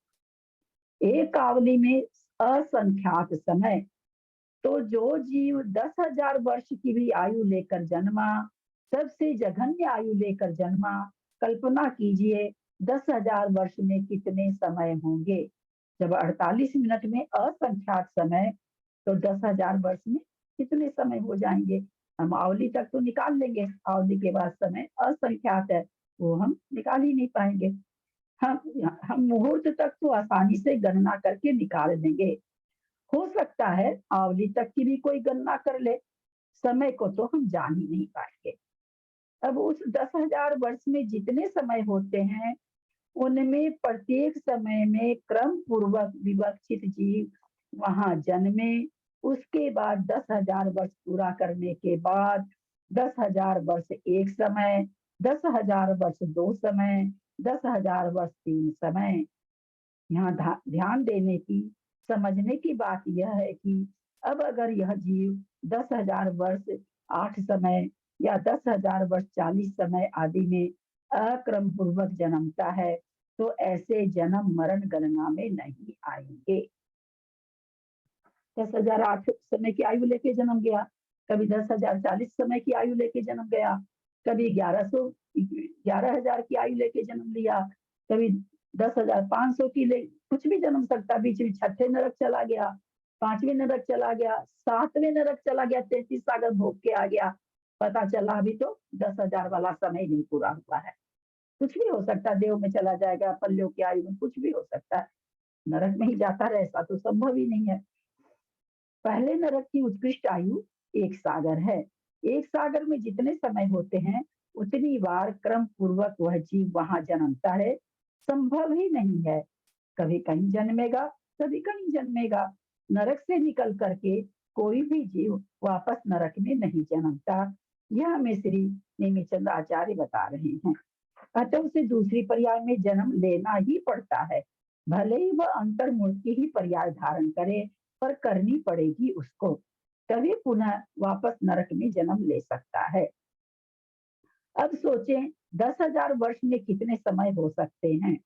एक आवली में असंख्यात समय। तो जो जीव 10,000 वर्ष की भी आयु लेकर जन्मा, सबसे जघन्य आयु लेकर जन्मा, कल्पना कीजिए 10,000 वर्ष में कितने समय होंगे। जब 48 मिनट में असंख्यात समय, तो 10,000 वर्ष में कितने समय हो जाएंगे। हम आवली तक तो निकाल लेंगे, आवली के बाद समय असंख्यात है, वो हम निकाल ही नहीं पाएंगे। हम मुहूर्त तक तो आसानी से गणना करके निकाल देंगे। हो सकता है आवली तक की भी कोई गणना कर ले, समय को तो हम जान ही नहीं पाएंगे। अब उस 10,000 वर्ष में जितने समय होते हैं, उनमें प्रत्येक समय में क्रम पूर्वक विवक्षित जीव वहां जन्मे। उसके बाद 10,000 वर्ष पूरा करने के बाद 10,000 वर्ष एक समय, 10,000 वर्ष दो समय, 10,000 वर्ष तीन समय। यहाँ ध्यान देने की, समझने की बात यह है कि अब अगर यह जीव 10,000 वर्ष 8 समय या 10,000 वर्ष 40 समय आदि में अक्रम पूर्वक जन्मता है, तो ऐसे जन्म मरण गणना में नहीं आएंगे। 10,000 8 समय की आयु लेके जन्म गया, कभी 10,000 40 समय की आयु लेके जन्म गया, कभी 11,000 की आयु लेके जन्म लिया, कभी 10,500 की ले कुछ भी जन्म सकता। बीच में छठे नरक चला गया, 5वें नरक चला गया, 7वें नरक चला गया, 33 सागर भोग के आ गया। पता चला अभी तो 10,000 वाला समय नहीं पूरा हुआ है। कुछ भी हो सकता है, देव में चला जाएगा, पल्लियों की आयु में कुछ भी हो सकता है, नरक में ही जाता रहे, ऐसा तो संभव ही नहीं है। पहले नरक की उत्कृष्ट आयु 1 सागर है। 1 सागर में जितने समय होते हैं, उतनी बार क्रम पूर्वक वह जीव वहां जन्मता है, संभव ही नहीं है। कभी कहीं जन्मेगा, कभी कहीं जन्मेगा। नरक से निकल करके कोई भी जीव वापस नरक में नहीं जन्मता। यह हमें श्री नेमिचंद आचार्य बता रहे हैं। अतः उसे दूसरी पर्याय में जन्म लेना ही पड़ता है, भले ही वह अंतर्मुक्ति ही पर्याय धारण करे, पर करनी पड़ेगी उसको, तभी पुनः वापस नरक में जन्म ले सकता है। अब सोचें 10,000 वर्ष में कितने समय हो सकते हैं।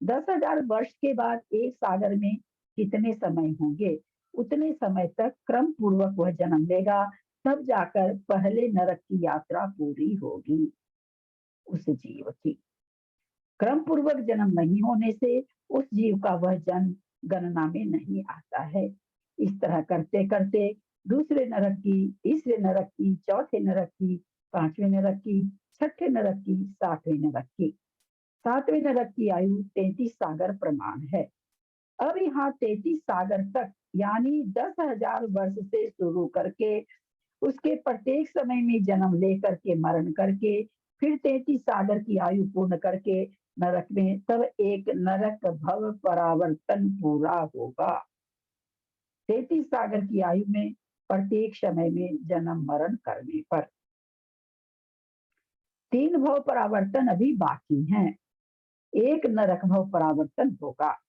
10,000 वर्ष के बाद 1 सागर में कितने समय होंगे। उतने समय तक क्रम पूर्वक वह जन्म लेगा, तब जाकर पहले नरक की यात्रा पूरी होगी उस जीव की। क्रम पूर्वक जन्म नहीं होने से उस जीव का वह जन्म गणना में नहीं आता है। इस तरह करते करते दूसरे नरक की, तीसरे नरक की, चौथे नरक की, 5वें नरक की, छठे नरक की, 7वें नरक की। 7वें नरक की आयु 33 सागर प्रमाण है। अब यहाँ 33 सागर तक यानी 10,000 वर्ष से शुरू करके उसके प्रत्येक समय में जन्म लेकर के मरण करके फिर 33 सागर की आयु पूर्ण करके नरक में, तब एक नरक भव परावर्तन पूरा होगा। 33 सागर की आयु में प्रत्येक समय में जन्म मरण करने पर 3 भव परावर्तन अभी बाकी हैं। एक नरक भव परावर्तन होगा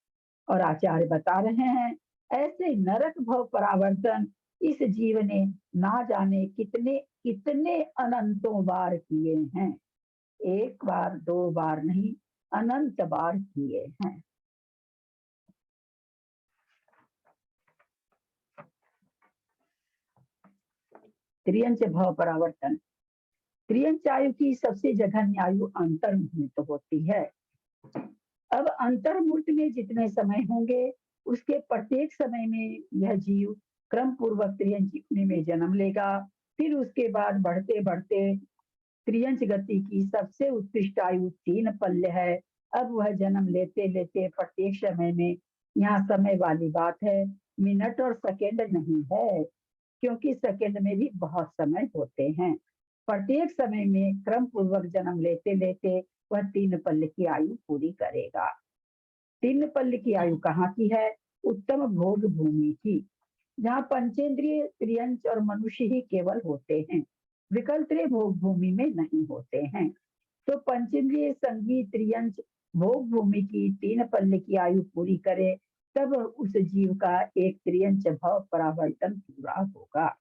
और आचार्य बता रहे हैं ऐसे नरक भव परावर्तन इस जीव ने ना जाने कितने कितने अनंतों बार किए हैं। 1 बार 2 बार नहीं, अनंत बार किए हैं। त्रियंच भव परावर्तन, त्रियंच आयु की सबसे जघन्य आयु अंतर्मुहूर्त होती है। अब अंतर्मुहूर्त में जितने समय होंगे, उसके प्रत्येक समय में यह जीव क्रम पूर्वक त्रियंच में जन्म लेगा। फिर उसके बाद बढ़ते बढ़ते त्रियंच गति की सबसे उत्कृष्ट आयु 3 पल्य है। अब वह जन्म लेते लेते प्रत्येक समय में, यहाँ समय वाली बात है, मिनट और सेकेंड नहीं है, क्योंकि सेकंड में भी बहुत समय होते हैं। प्रत्येक समय में क्रम पूर्वक जन्म लेते लेते वह 3 पल की आयु पूरी करेगा। 3 पल की आयु कहाँ की है? उत्तम भोग भूमि की, जहाँ पंचेंद्रिय त्रियंच और मनुष्य ही केवल होते हैं, विकल्प भोग भूमि में नहीं होते हैं। तो पंचेंद्रिय संगीत त्रियंच भोग भूमि की 3 पल की आयु पूरी करे, तब उस जीव का एक त्रियंच भाव परावर्तन पूरा होगा।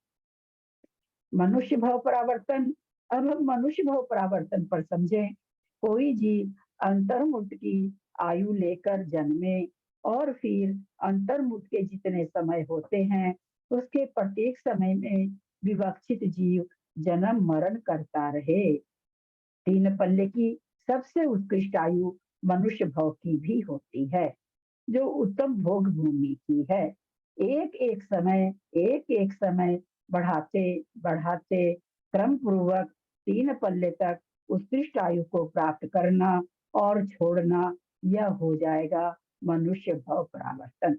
मनुष्य भाव परावर्तन, अब हम मनुष्य भाव परावर्तन पर समझें। कोई जीव अंतर्मुक्त की आयु लेकर जन्मे और फिर अंतर्मुक्त के जितने समय होते हैं उसके प्रत्येक समय में विवक्षित जीव जन्म मरण करता रहे। 3 पल्ले की सबसे उत्कृष्ट आयु मनुष्य भाव की भी होती है, जो उत्तम भोग भूमि की है। एक एक समय बढ़ाते बढ़ाते क्रम पूर्वक 3 पल्ले तक उत्कृष्ट आयु को प्राप्त करना और छोड़ना, यह हो जाएगा मनुष्य भाव परावर्तन।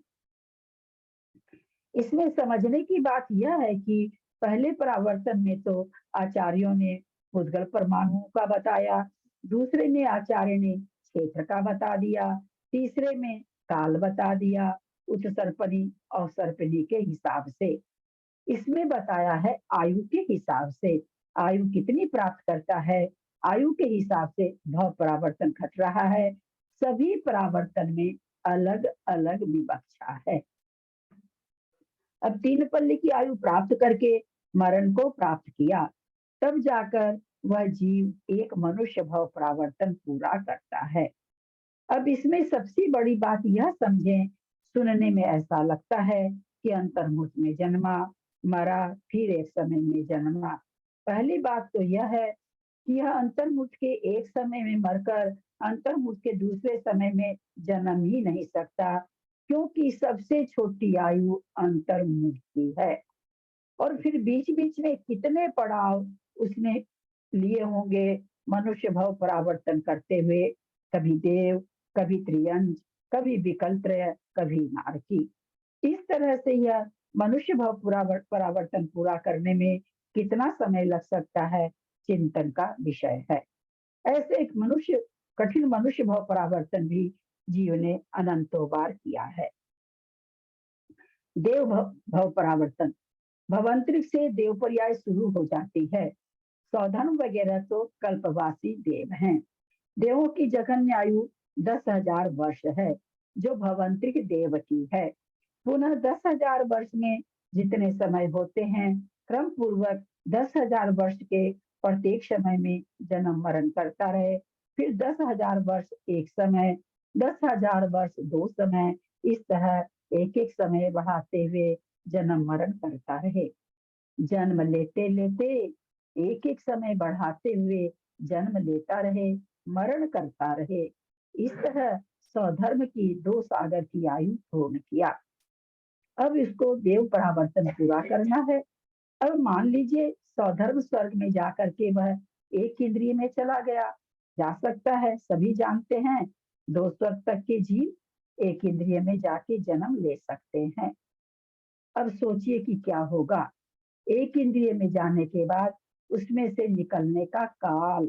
इसमें समझने की बात यह है कि पहले परावर्तन में तो आचार्यों ने भूतगल परमाणुओं का बताया, दूसरे में आचार्य ने क्षेत्र का बता दिया, तीसरे में काल बता दिया, उत्सर्पणी और सर्पणी के हिसाब से। इसमें बताया है आयु के हिसाब से, आयु कितनी प्राप्त करता है, आयु के हिसाब से भाव परावर्तन घट रहा है। सभी परावर्तन में अलग अलग विवक्षा है। अब 3 पल्ले की आयु प्राप्त करके मरण को प्राप्त किया, तब जाकर वह जीव एक मनुष्य भाव परावर्तन पूरा करता है। अब इसमें सबसे बड़ी बात यह समझें, सुनने में ऐसा लगता है कि अंतर्मुख में जन्मा, मरा, फिर एक समय में जन्मा। पहली बात तो यह है कि यह अंतर्मुख के एक समय में मरकर अंतर्मुख के दूसरे समय में जन्म ही नहीं सकता, क्योंकि सबसे छोटी आयु अंतर्मुख की है। और फिर बीच बीच में कितने पड़ाव उसने लिए होंगे मनुष्य भाव परावर्तन करते हुए, कभी देव, कभी त्रियंज, कभी विकल्प, कभी नारकी। इस तरह से यह मनुष्य भाव परावर्तन पूरा करने में कितना समय लग सकता है, चिंतन का विषय है। ऐसे एक कठिन मनुष्य भाव परावर्तन भी जीव ने अनंतों बार किया है। देव भाव परावर्तन, भवंतरिक से देव पर्याय शुरू हो जाती है। सौधर्म वगैरह तो कल्पवासी देव हैं। देवों की जघन्य आयु 10,000 वर्ष है, जो भवंतरिक देव की है। पुनः 10,000 वर्ष में जितने समय होते हैं, क्रम पूर्वक 10,000 वर्ष के प्रत्येक समय में जन्म मरण करता रहे, फिर 10,000 वर्ष एक समय, 10,000 वर्ष 2 समय, इस तरह एक एक समय बढ़ाते हुए जन्म मरण करता रहे। जन्म लेते लेते एक एक समय बढ़ाते हुए जन्म लेता रहे, मरण करता रहे। इस तरह स्वधर्म की 2 सागर की आयु पूर्ण किया। अब इसको देव परावर्तन पूरा करना है। अब मान लीजिए स्वधर्म स्वर्ग में जाकर के वह एक इंद्रिय में चला गया, जा सकता है, सभी जानते हैं 2 स्वर्ग तक के जीव एक इंद्रिय में जाके जन्म ले सकते हैं। अब सोचिए कि क्या होगा। एक इंद्रिय में जाने के बाद उसमें से निकलने का काल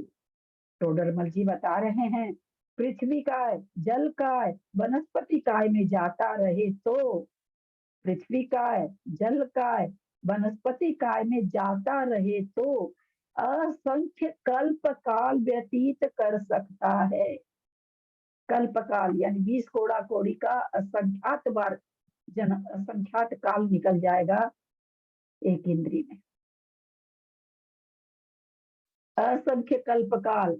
टोडरमल जी बता रहे हैं। पृथ्वी काय, जल काय, वनस्पति काय में जाता रहे तो, पृथ्वी काय, जल काय, वनस्पति काय में जाता रहे तो असंख्य कल्प काल व्यतीत कर सकता है। कल्प काल यानी 20 कोड़ा कोड़ी का असंख्यात बार असंख्यात काल निकल जाएगा एक इंद्री में। असंख्य कल्प काल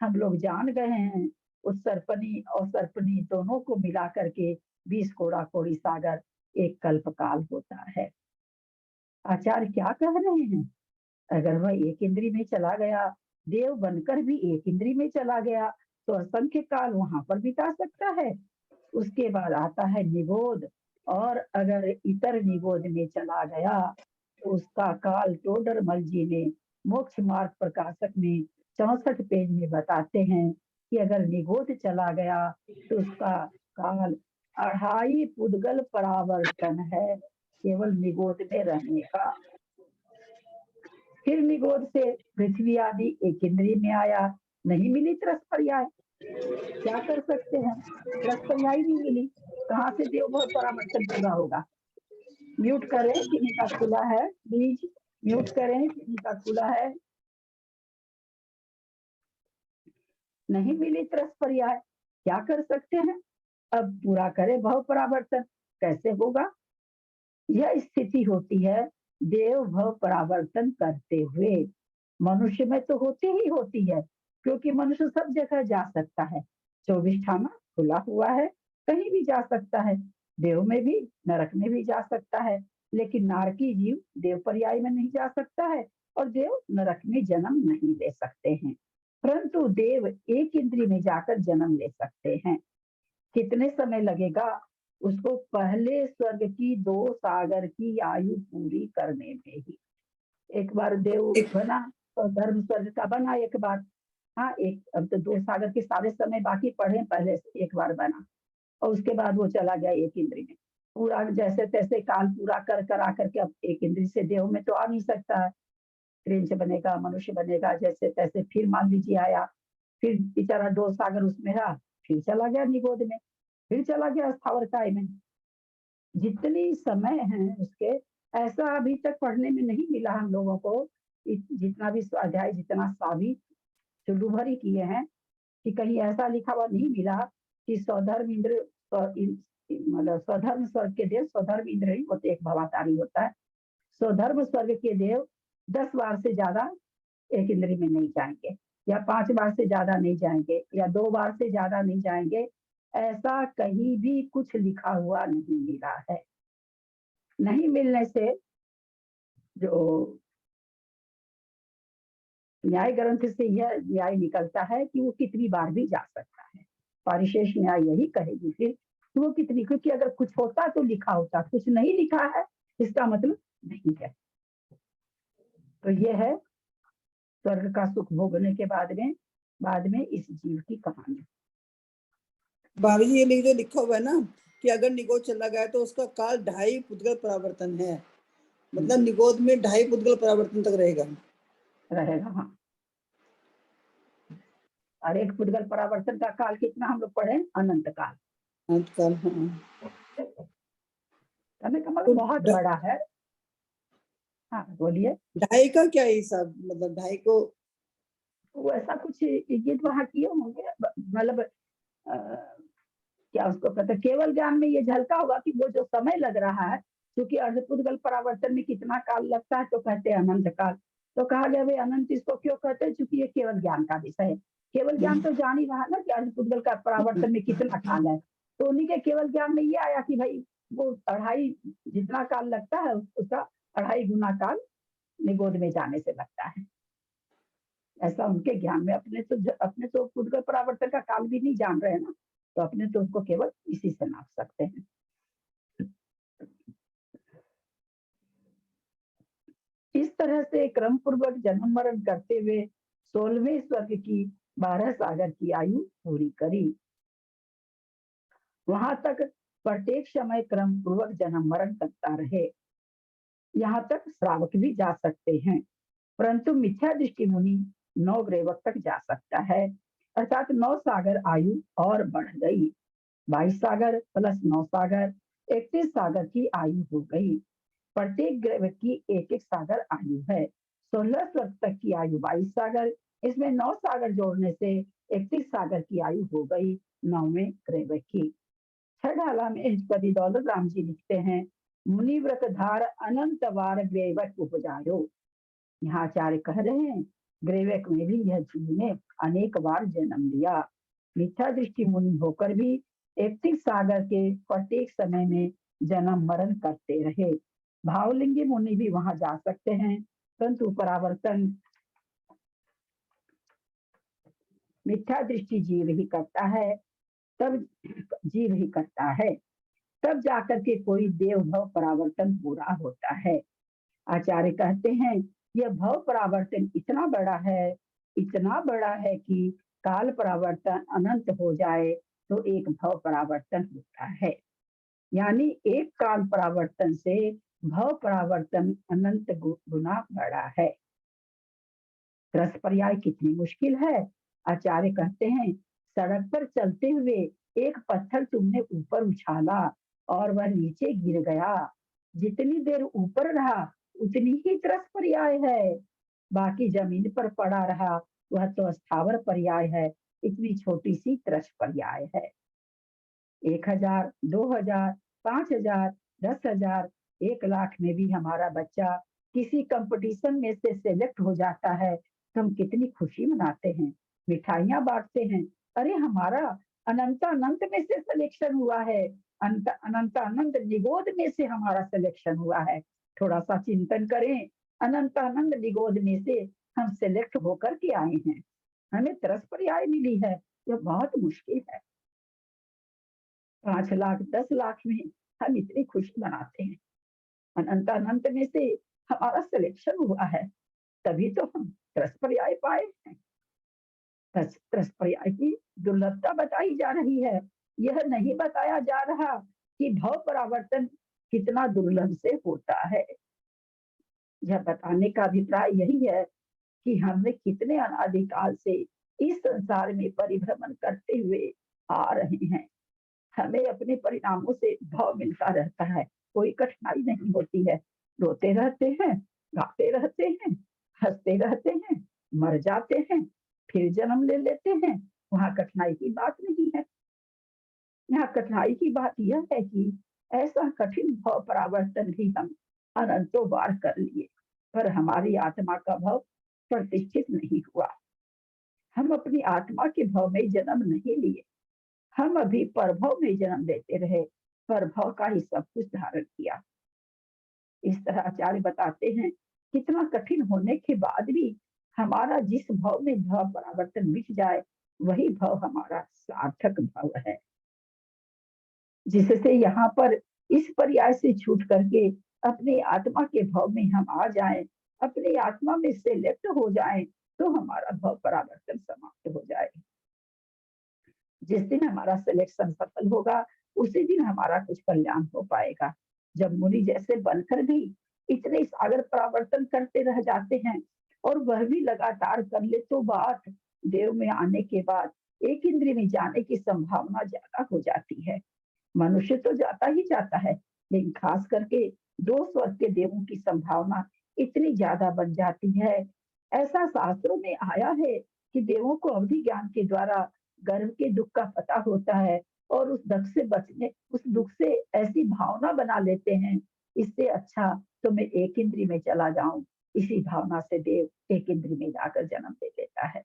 हम लोग जान गए हैं। उस सर्पणी और सर्पणी दोनों को मिला करके 20 कोड़ा कोड़ी सागर एक कल्प काल होता है। आचार्य क्या कह रहे हैं? अगर वह एक इंद्री में चला गया, देव बनकर भी एक इंद्री में चला गया, तो असंख्य काल वहां पर बिता सकता है। उसके बाद आता है निगोद, और अगर इतर निगोद में चला गया तो उसका काल टोडरमल जी ने मोक्ष मार्ग प्रकाशक में 64 पेज में बताते हैं कि अगर निगोद चला गया तो उसका काल 2.5 पुद्गल परावर्तन है। केवल निगोद में रहने का। फिर निगोद से पृथ्वी आदि एक इंद्रिय में आया, नहीं मिली त्रस पर्याय, क्या कर सकते हैं? त्रस पर्याय नहीं मिली, कहाँ से देव भाव परावर्तन पूरा होगा? म्यूट करें, किन्हीं का खुला है प्लीज, म्यूट करें, किन्हीं का खुला है। नहीं मिली त्रस पर्याय, क्या कर सकते हैं? अब पूरा करें भव परावर्तन, कैसे होगा? यह स्थिति होती है देव भव परावर्तन करते हुए। मनुष्य में तो होती ही होती है, क्योंकि मनुष्य सब जगह जा सकता है, 24 खाना खुला हुआ है, कहीं भी जा सकता है, देव में भी नरक में भी जा सकता है, लेकिन नारकी जीव देव पर्याय में नहीं जा सकता है और देव नरक में जन्म नहीं ले सकते हैं, परंतु देव एक इंद्रिय में जाकर जन्म ले सकते हैं। कितने समय लगेगा उसको? पहले स्वर्ग की 2 सागर की आयु पूरी करने में ही। एक बार देव बना तो धर्म स्वर्ग का बना एक बार, हाँ एक, अब तो 2 सागर के सारे समय बाकी पढ़े, पहले से एक बार बना और उसके बाद वो चला गया एक इंद्रिय में। पूरा जैसे तैसे काल पूरा कर कर आकर के अब एक इंद्रिय से देव में तो आ नहीं सकता है, ट्रेन से बनेगा, मनुष्य बनेगा, जैसे तैसे फिर मान लीजिए आया, फिर बेचारा 2 सागर उसमें रहा, फिर चला गया निगोद में, फिर चला गया स्थावरकाय में। जितनी समय है उसके, ऐसा अभी तक पढ़ने में नहीं मिला हम लोगों को, जितना भी स्वाध्याय, जितना सावी चुल्लू भरी किए हैं, कि कहीं ऐसा लिखा हुआ नहीं मिला कि स्वधर्म इंद्र, मतलब स्वधर्म स्वर्ग के देव, स्वधर्म इंद्र ही होते, एक भवातारी होता है, स्वधर्म स्वर्ग के देव 10 बार से ज्यादा एक इंद्रिय में नहीं जाएंगे, या 5 बार से ज्यादा नहीं जाएंगे, या 2 बार से ज्यादा नहीं जाएंगे, ऐसा कहीं भी कुछ लिखा हुआ नहीं मिला है। नहीं मिलने से जो न्याय ग्रंथ से यह न्याय निकलता है कि वो कितनी बार भी जा सकता है। परिशेष न्याय यही कहेगी फिर कि वो कितनी, क्योंकि अगर कुछ होता तो लिखा होता, कुछ नहीं लिखा है इसका मतलब नहीं है। तो ये है स्वर्ग का सुख भोगने के बाद में इस जीव की कहानी। भाभी जी, ये जो लिखा हुआ है ना कि अगर निगोद चला गया तो उसका काल 2.5 पुद्गल परावर्तन है, मतलब निगोद में 2.5 पुद्गल परावर्तन तक रहेगा। हाँ, और एक पुद्गल परावर्तन का काल कितना हम लोग पढ़े? अनंत काल। अनंत काल, हाँ। कहने का मतलब बहुत बड़ा है। हाँ बोलिए। 2.5 का क्या हिसाब, मतलब 2.5 को वो ऐसा कुछ ये वहां किए होंगे, मतलब क्या उसको कहते हैं, केवल ज्ञान में ये झलका होगा कि वो जो समय लग रहा है, क्योंकि अर्धपुद्गल परावर्तन में कितना काल लगता है, तो कहते हैं अनंत काल। तो कहा गया भाई अनंत इसको क्यों कहते हैं? क्योंकि ये केवल ज्ञान का विषय है। केवल ज्ञान तो जान ही रहा ना कि अर्धपुद्गल का परावर्तन में कितना काल है, तो उन्हीं के केवल ज्ञान में ये आया कि भाई वो 2.5 जितना काल लगता है उसका 2.5 गुना काल निगोद में जाने से लगता है, ऐसा उनके ज्ञान में। अपने तो पुद्गल परावर्तन का काल भी नहीं जान रहे ना, तो अपने तो उसको केवल इसी से नाप सकते हैं। इस तरह से क्रम पूर्वक जन्म मरण करते हुए 16वें स्वर्ग की 12 सागर की आयु पूरी करी। वहां तक प्रत्येक समय क्रम पूर्वक जन्म मरण करता रहे। यहाँ तक श्रावक भी जा सकते हैं, परंतु मिथ्या दृष्टि मुनि 9 ग्रेवक तक जा सकता है, अर्थात 9 सागर आयु और बढ़ गई। 22 सागर प्लस 9 सागर 31 सागर की आयु हो गई। प्रत्येक ग्रह की एक एक सागर आयु है। 16 स्वर्ग तक की आयु 22 सागर, इसमें 9 सागर जोड़ने से 31 सागर की आयु हो गई 9वें ग्रह की। छठाला में हिजपति दौलत राम जी लिखते हैं, मुनिव्रत धार अनंत बार ग्रेवक उपजायो। यहाँ आचार्य कह रहे हैं ग्रेवक में भी यह जीव ने अनेक बार जन्म लिया। मिथ्या दृष्टि मुनि होकर भी 31 सागर के प्रत्येक समय में जन्म मरण करते रहे। भावलिंगी मुनि भी वहां जा सकते हैं, परंतु परावर्तन मिथ्या दृष्टि जीव ही करता है, तब जीव ही करता है, तब जाकर के कोई देव भव परावर्तन पूरा होता है। आचार्य कहते हैं यह भव परावर्तन इतना बड़ा है कि काल परावर्तन अनंत हो जाए तो एक भव परावर्तन होता है। यानी एक काल परावर्तन से भव परावर्तन अनंत गुना बड़ा है। रस पर्याय कितनी मुश्किल है। आचार्य कहते हैं, सड़क पर चलते हुए एक पत्थर तुमने ऊपर उछाला और वह नीचे गिर गया, जितनी देर ऊपर रहा उतनी ही त्रस पर्याय है, बाकी जमीन पर पड़ा रहा वह तो स्थावर पर्याय है, इतनी छोटी सी त्रस पर्याय है। 1000, 2000, 5000, 10,000, 1,00,000 में भी हमारा बच्चा किसी कंपटीशन में से सेलेक्ट हो जाता है तो हम कितनी खुशी मनाते हैं, मिठाइयां बांटते हैं। अरे हमारा अनंतानंत में से सिलेक्शन हुआ है, अनंतानंद निगोद में से हमारा सिलेक्शन हुआ है। थोड़ा सा चिंतन करें, अनंतानंद निगोद में से हम सिलेक्ट होकर के आए हैं, हमें त्रस पर्याय मिली है, यह बहुत मुश्किल है। 5 लाख 10 लाख में हम इतनी खुशी मनाते हैं, अनंत में से हमारा सिलेक्शन हुआ है, तभी तो हम त्रस पर्याय पाए हैं। त्रस पर्याय की दुर्लभता बताई जा रही है, यह नहीं बताया जा रहा कि भव परावर्तन कितना दुर्लभ से होता है। यह बताने का अभिप्राय यही है कि हमने कितने अनादिकाल से इस संसार में परिभ्रमण करते हुए आ रहे हैं, हमें अपने परिणामों से भाव मिलता रहता है, कोई कठिनाई नहीं होती है। रोते रहते हैं, गाते रहते हैं, हंसते रहते हैं, मर जाते हैं, फिर जन्म ले लेते हैं, वहां कठिनाई की बात नहीं है। यहाँ कठिनाई की बात यह है कि ऐसा कठिन भाव परावर्तन भी हम अनंतों बार कर लिए, पर हमारी आत्मा का भाव प्रतिष्ठित नहीं हुआ। हम अपनी आत्मा के भाव में जन्म नहीं लिए, हम अभी परभव में जन्म लेते रहे, परभव का ही सब कुछ धारण किया। इस तरह आचार्य बताते हैं, कितना कठिन होने के बाद भी हमारा जिस भाव में भाव परावर्तन मिट जाए वही भाव हमारा सार्थक भाव है, जिससे यहाँ पर इस पर्याय से छूट करके अपनी आत्मा के भाव में हम आ जाएं, अपनी आत्मा में सेलेक्ट हो जाएं, तो हमारा भाव परावर्तन समाप्त हो जाए। जिस दिन हमारा सिलेक्शन सफल होगा उसी दिन हमारा कुछ कल्याण हो पाएगा। जब मुनि जैसे बनकर भी इतने सागर परावर्तन करते रह जाते हैं और वह भी लगातार कर ले, तो बात देव में आने के बाद एक इंद्रिय में जाने की संभावना ज्यादा हो जाती है। मनुष्य तो जाता ही जाता है, लेकिन खास करके 2 स्वर्ग के देवों की संभावना इतनी ज्यादा बन जाती है। ऐसा शास्त्रों में आया है कि देवों को अवधि ज्ञान के द्वारा गर्भ के दुख का पता होता है और उस दुख से ऐसी भावना बना लेते हैं, इससे अच्छा तो मैं एक इंद्रिय में चला जाऊं। इसी भावना से देव एक इंद्रिय में जाकर जन्म ले लेता है।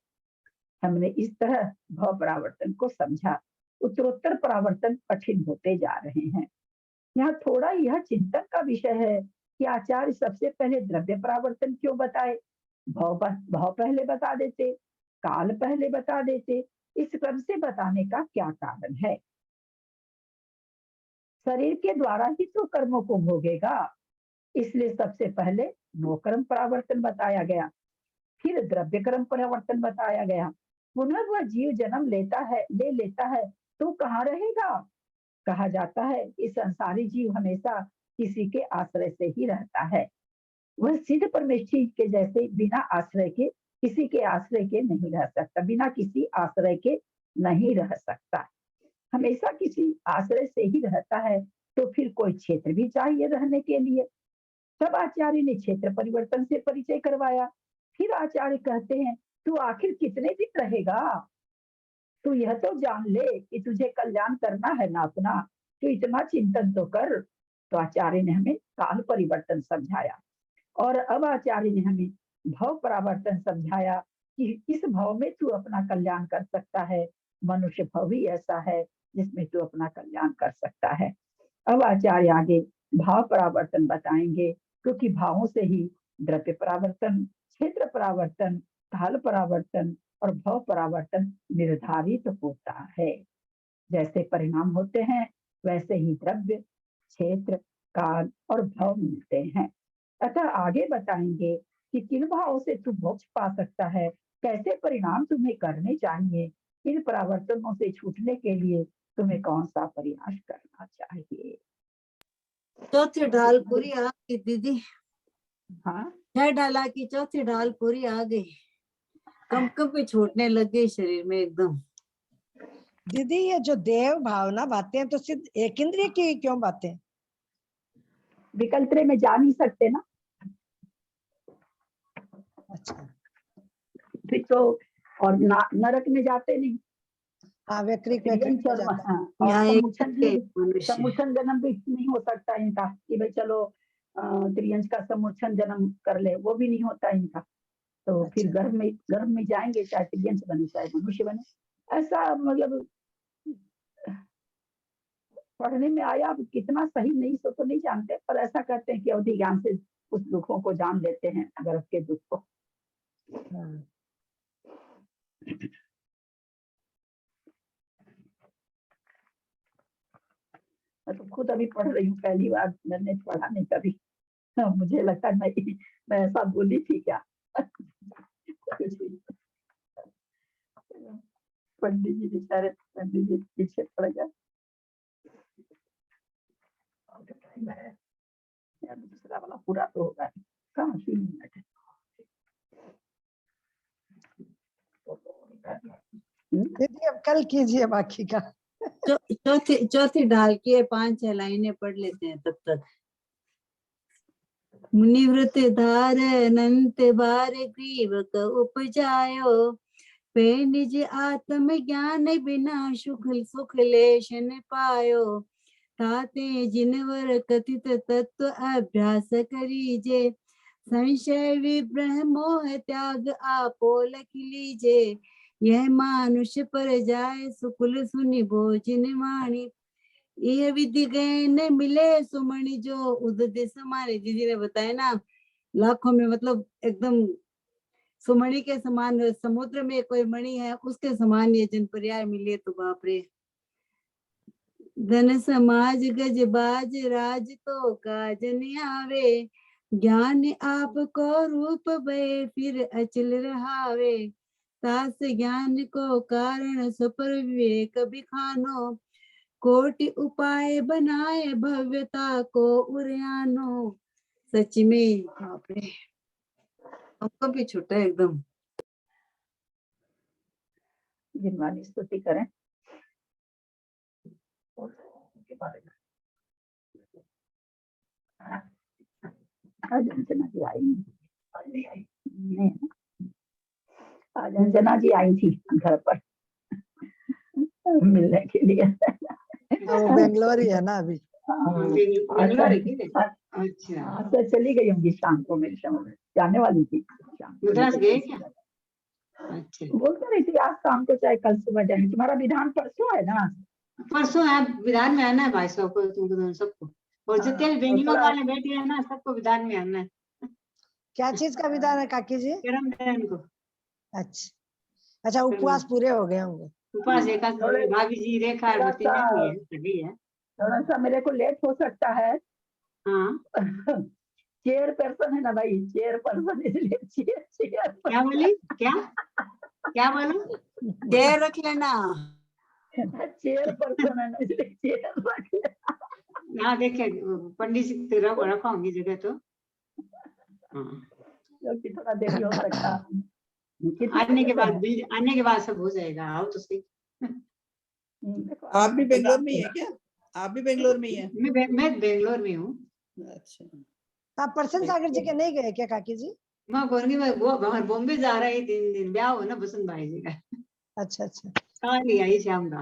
हमने इस तरह भाव परावर्तन को समझा। उत्तरोत्तर परावर्तन कठिन होते जा रहे हैं। यहाँ थोड़ा यह चिंतन का विषय है कि आचार्य सबसे पहले द्रव्य परावर्तन क्यों बताए, भाव पहले बता देते, काल पहले बता देते, इस क्रम से बताने का क्या कारण है। शरीर के द्वारा ही तो कर्मों को भोगेगा, इसलिए सबसे पहले नोकर्म परावर्तन बताया गया, फिर द्रव्य कर्म परावर्तन बताया गया। पुनः वह जीव जन्म ले लेता है तो कहाँ रहेगा। कहा जाता है कि संसारी जीव हमेशा किसी के आश्रय से ही रहता है, वह सिद्ध परमेश्वर के जैसे बिना आश्रय के किसी के आश्रय के नहीं रह सकता, बिना किसी आश्रय के नहीं रह सकता, हमेशा किसी आश्रय से ही रहता है। तो फिर कोई क्षेत्र भी चाहिए रहने के लिए। तब आचार्य ने क्षेत्र परिवर्तन से परिचय करवाया। फिर आचार्य कहते हैं, तू आखिर कितने दिन रहेगा, तू यह तो जान ले कि तुझे कल्याण करना है ना अपना, तो इतना चिंतन तो कर। तो आचार्य ने हमें काल परिवर्तन समझाया और अब आचार्य ने हमें भाव परावर्तन समझाया कि इस भाव में तू अपना कल्याण कर सकता है। मनुष्य भाव ही ऐसा है जिसमें तू अपना कल्याण कर सकता है। अब आचार्य आगे भाव परावर्तन बताएंगे, क्योंकि भावों से ही द्रव्य परावर्तन, क्षेत्र परावर्तन, काल परावर्तन और भाव परावर्तन निर्धारित होता है। जैसे परिणाम होते हैं वैसे ही द्रव्य, क्षेत्र, काल और भाव मिलते हैं। अतः आगे बताएंगे कि किन भावों से तू मोक्ष पा सकता है, कैसे परिणाम तुम्हें करने चाहिए, इन परावर्तनों से छूटने के लिए तुम्हें कौन सा प्रयास करना चाहिए। चौथी ढाल पूरी आ गई दीदी। हाँ 6 ढाला की चौथी ढाल पूरी आ गई। कंपकंपी छूटने लग गई शरीर में एकदम। दीदी ये जो देव भावना बातें हैं तो सिर्फ एक इंद्रिय की क्यों बातें? विकल्प में जा नहीं सकते ना, अच्छा फिर तो, और नरक में जाते नहीं। हाँ वैकृक त्रियंच और जाता है। हाँ, और यहाँ एक समुच्छन मनुष्य जन्म भी नहीं हो सकता इनका कि भाई चलो त्रियंच का समुच्छन जन्म कर ले, वो भी नहीं होता इनका। तो फिर अच्छा। गर्भ में जाएंगे, चाहे त्रियंच बने चाहे मनुष्य बने। ऐसा मतलब पढ़ने में आया, अब कितना सही नहीं सो तो नहीं जानते, पर ऐसा कहते हैं कि अवधि ज्ञान से उस दुखों को जान लेते हैं, गर्भ के दुख को। हाँ। मैं तो खुद अभी पढ़ रही हूँ, पहली बार मैंने पढ़ा नहीं कभी। मुझे लगता नहीं मैं ऐसा बोली थी क्या। पंडित जी बेचारे, पंडित जी पीछे पड़ गए। यार दूसरा वाला पूरा तो होगा, कहाँ 3 मिनट है। दीदी अब कल कीजिए बाकी का। चौथी ढाल की है, 5-6 लाइनें पढ़ लेते हैं तब तक। मुनिवृत धार अनंत बार ग्रीव क उपजायो, पे निज आत्म ज्ञान बिना सुख लेश न पायो। ताते जिनवर कथित तत्व अभ्यास करीजे, संशय विब्रह मोह त्याग आपो लख लीजे। यह मानुष पर जाए सुकुल सुनि भोजन वाणी, यह विधि गए न मिले सुमणि जो उदय समाने। दीदी ने बताया ना, लाखों में मतलब एकदम सुमणि के समान, समुद्र में कोई मणि है उसके समान ये जन पर्याय मिले तो बाप रे। धन समाज गज बाज राज तो काज न आवे, ज्ञान आपको रूप भय फिर अचल रहावे। तास ज्ञान को कारण सुपर विवेक बिखानो, कोटि उपाय बनाए भव्यता को उर्यानो। सच में बाप रे, हमको भी छूटा एकदम। जिनवानी स्तुति करें के बारे में। आज अंजना जी आई नहीं, आज अंजना जी आई थी घर पर मिलने के लिए। वो बेंगलोर ही है ना अभी। बेंगलोर है क्या? अच्छा, हाँ तो चली गई होंगी शाम को, मेरे समझ में जाने वाली थी शाम को। मद्रास गए क्या? अच्छा, बोलते रही थी आज शाम को चाहे कल सुबह जाएंगे। तुम्हारा विधान परसों है ना? परसों है विधान में आना है भाई साहब को, तुमको दोनों सबको, और जितने भी बेंगलोर वाले बैठे हैं ना सबको विधान में आना है। क्या चीज का विधान है काकी जी? कर्म ध्यान को। अच्छा अच्छा, उपवास पूरे हो गए होंगे। उपास एकादशी, भाभी जी रेखा थोड़ा तीनों भी है, सभी है। थोड़ा सा मेरे को लेट हो सकता है। हाँ चेयर पर्सन है ना भाई, चेयर पर्सन, इसलिए चेयर क्या बोली? क्या बोलो? चेयर रख लेना। चेयर पर्सन है ना, इसलिए चेयर रख लेना। हाँ देखे पंडित जी रखोगी जगह तो। हाँ क्योंकि थोड़ा देरी हो सकता है। आने के बाद सब हो जाएगा। आओ तो सही। देखो, आप भी बेंगलोर में ही है क्या? आप भी बेंगलोर में ही है? मैं बेंगलोर में हूँ। अच्छा, आप परसन सागर जी के नहीं गए क्या काकी जी? मैं बोलूंगी मैं वो बाहर बॉम्बे जा रहा है 3 दिन, ब्याह हो ना बसंत भाई जी का। अच्छा अच्छा। कहाँ लिया आई शाम का।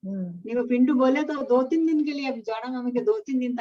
नहीं वो पिंटू बोले तो 2-3 दिन के लिए अब जाना, मैं 2-3 दिन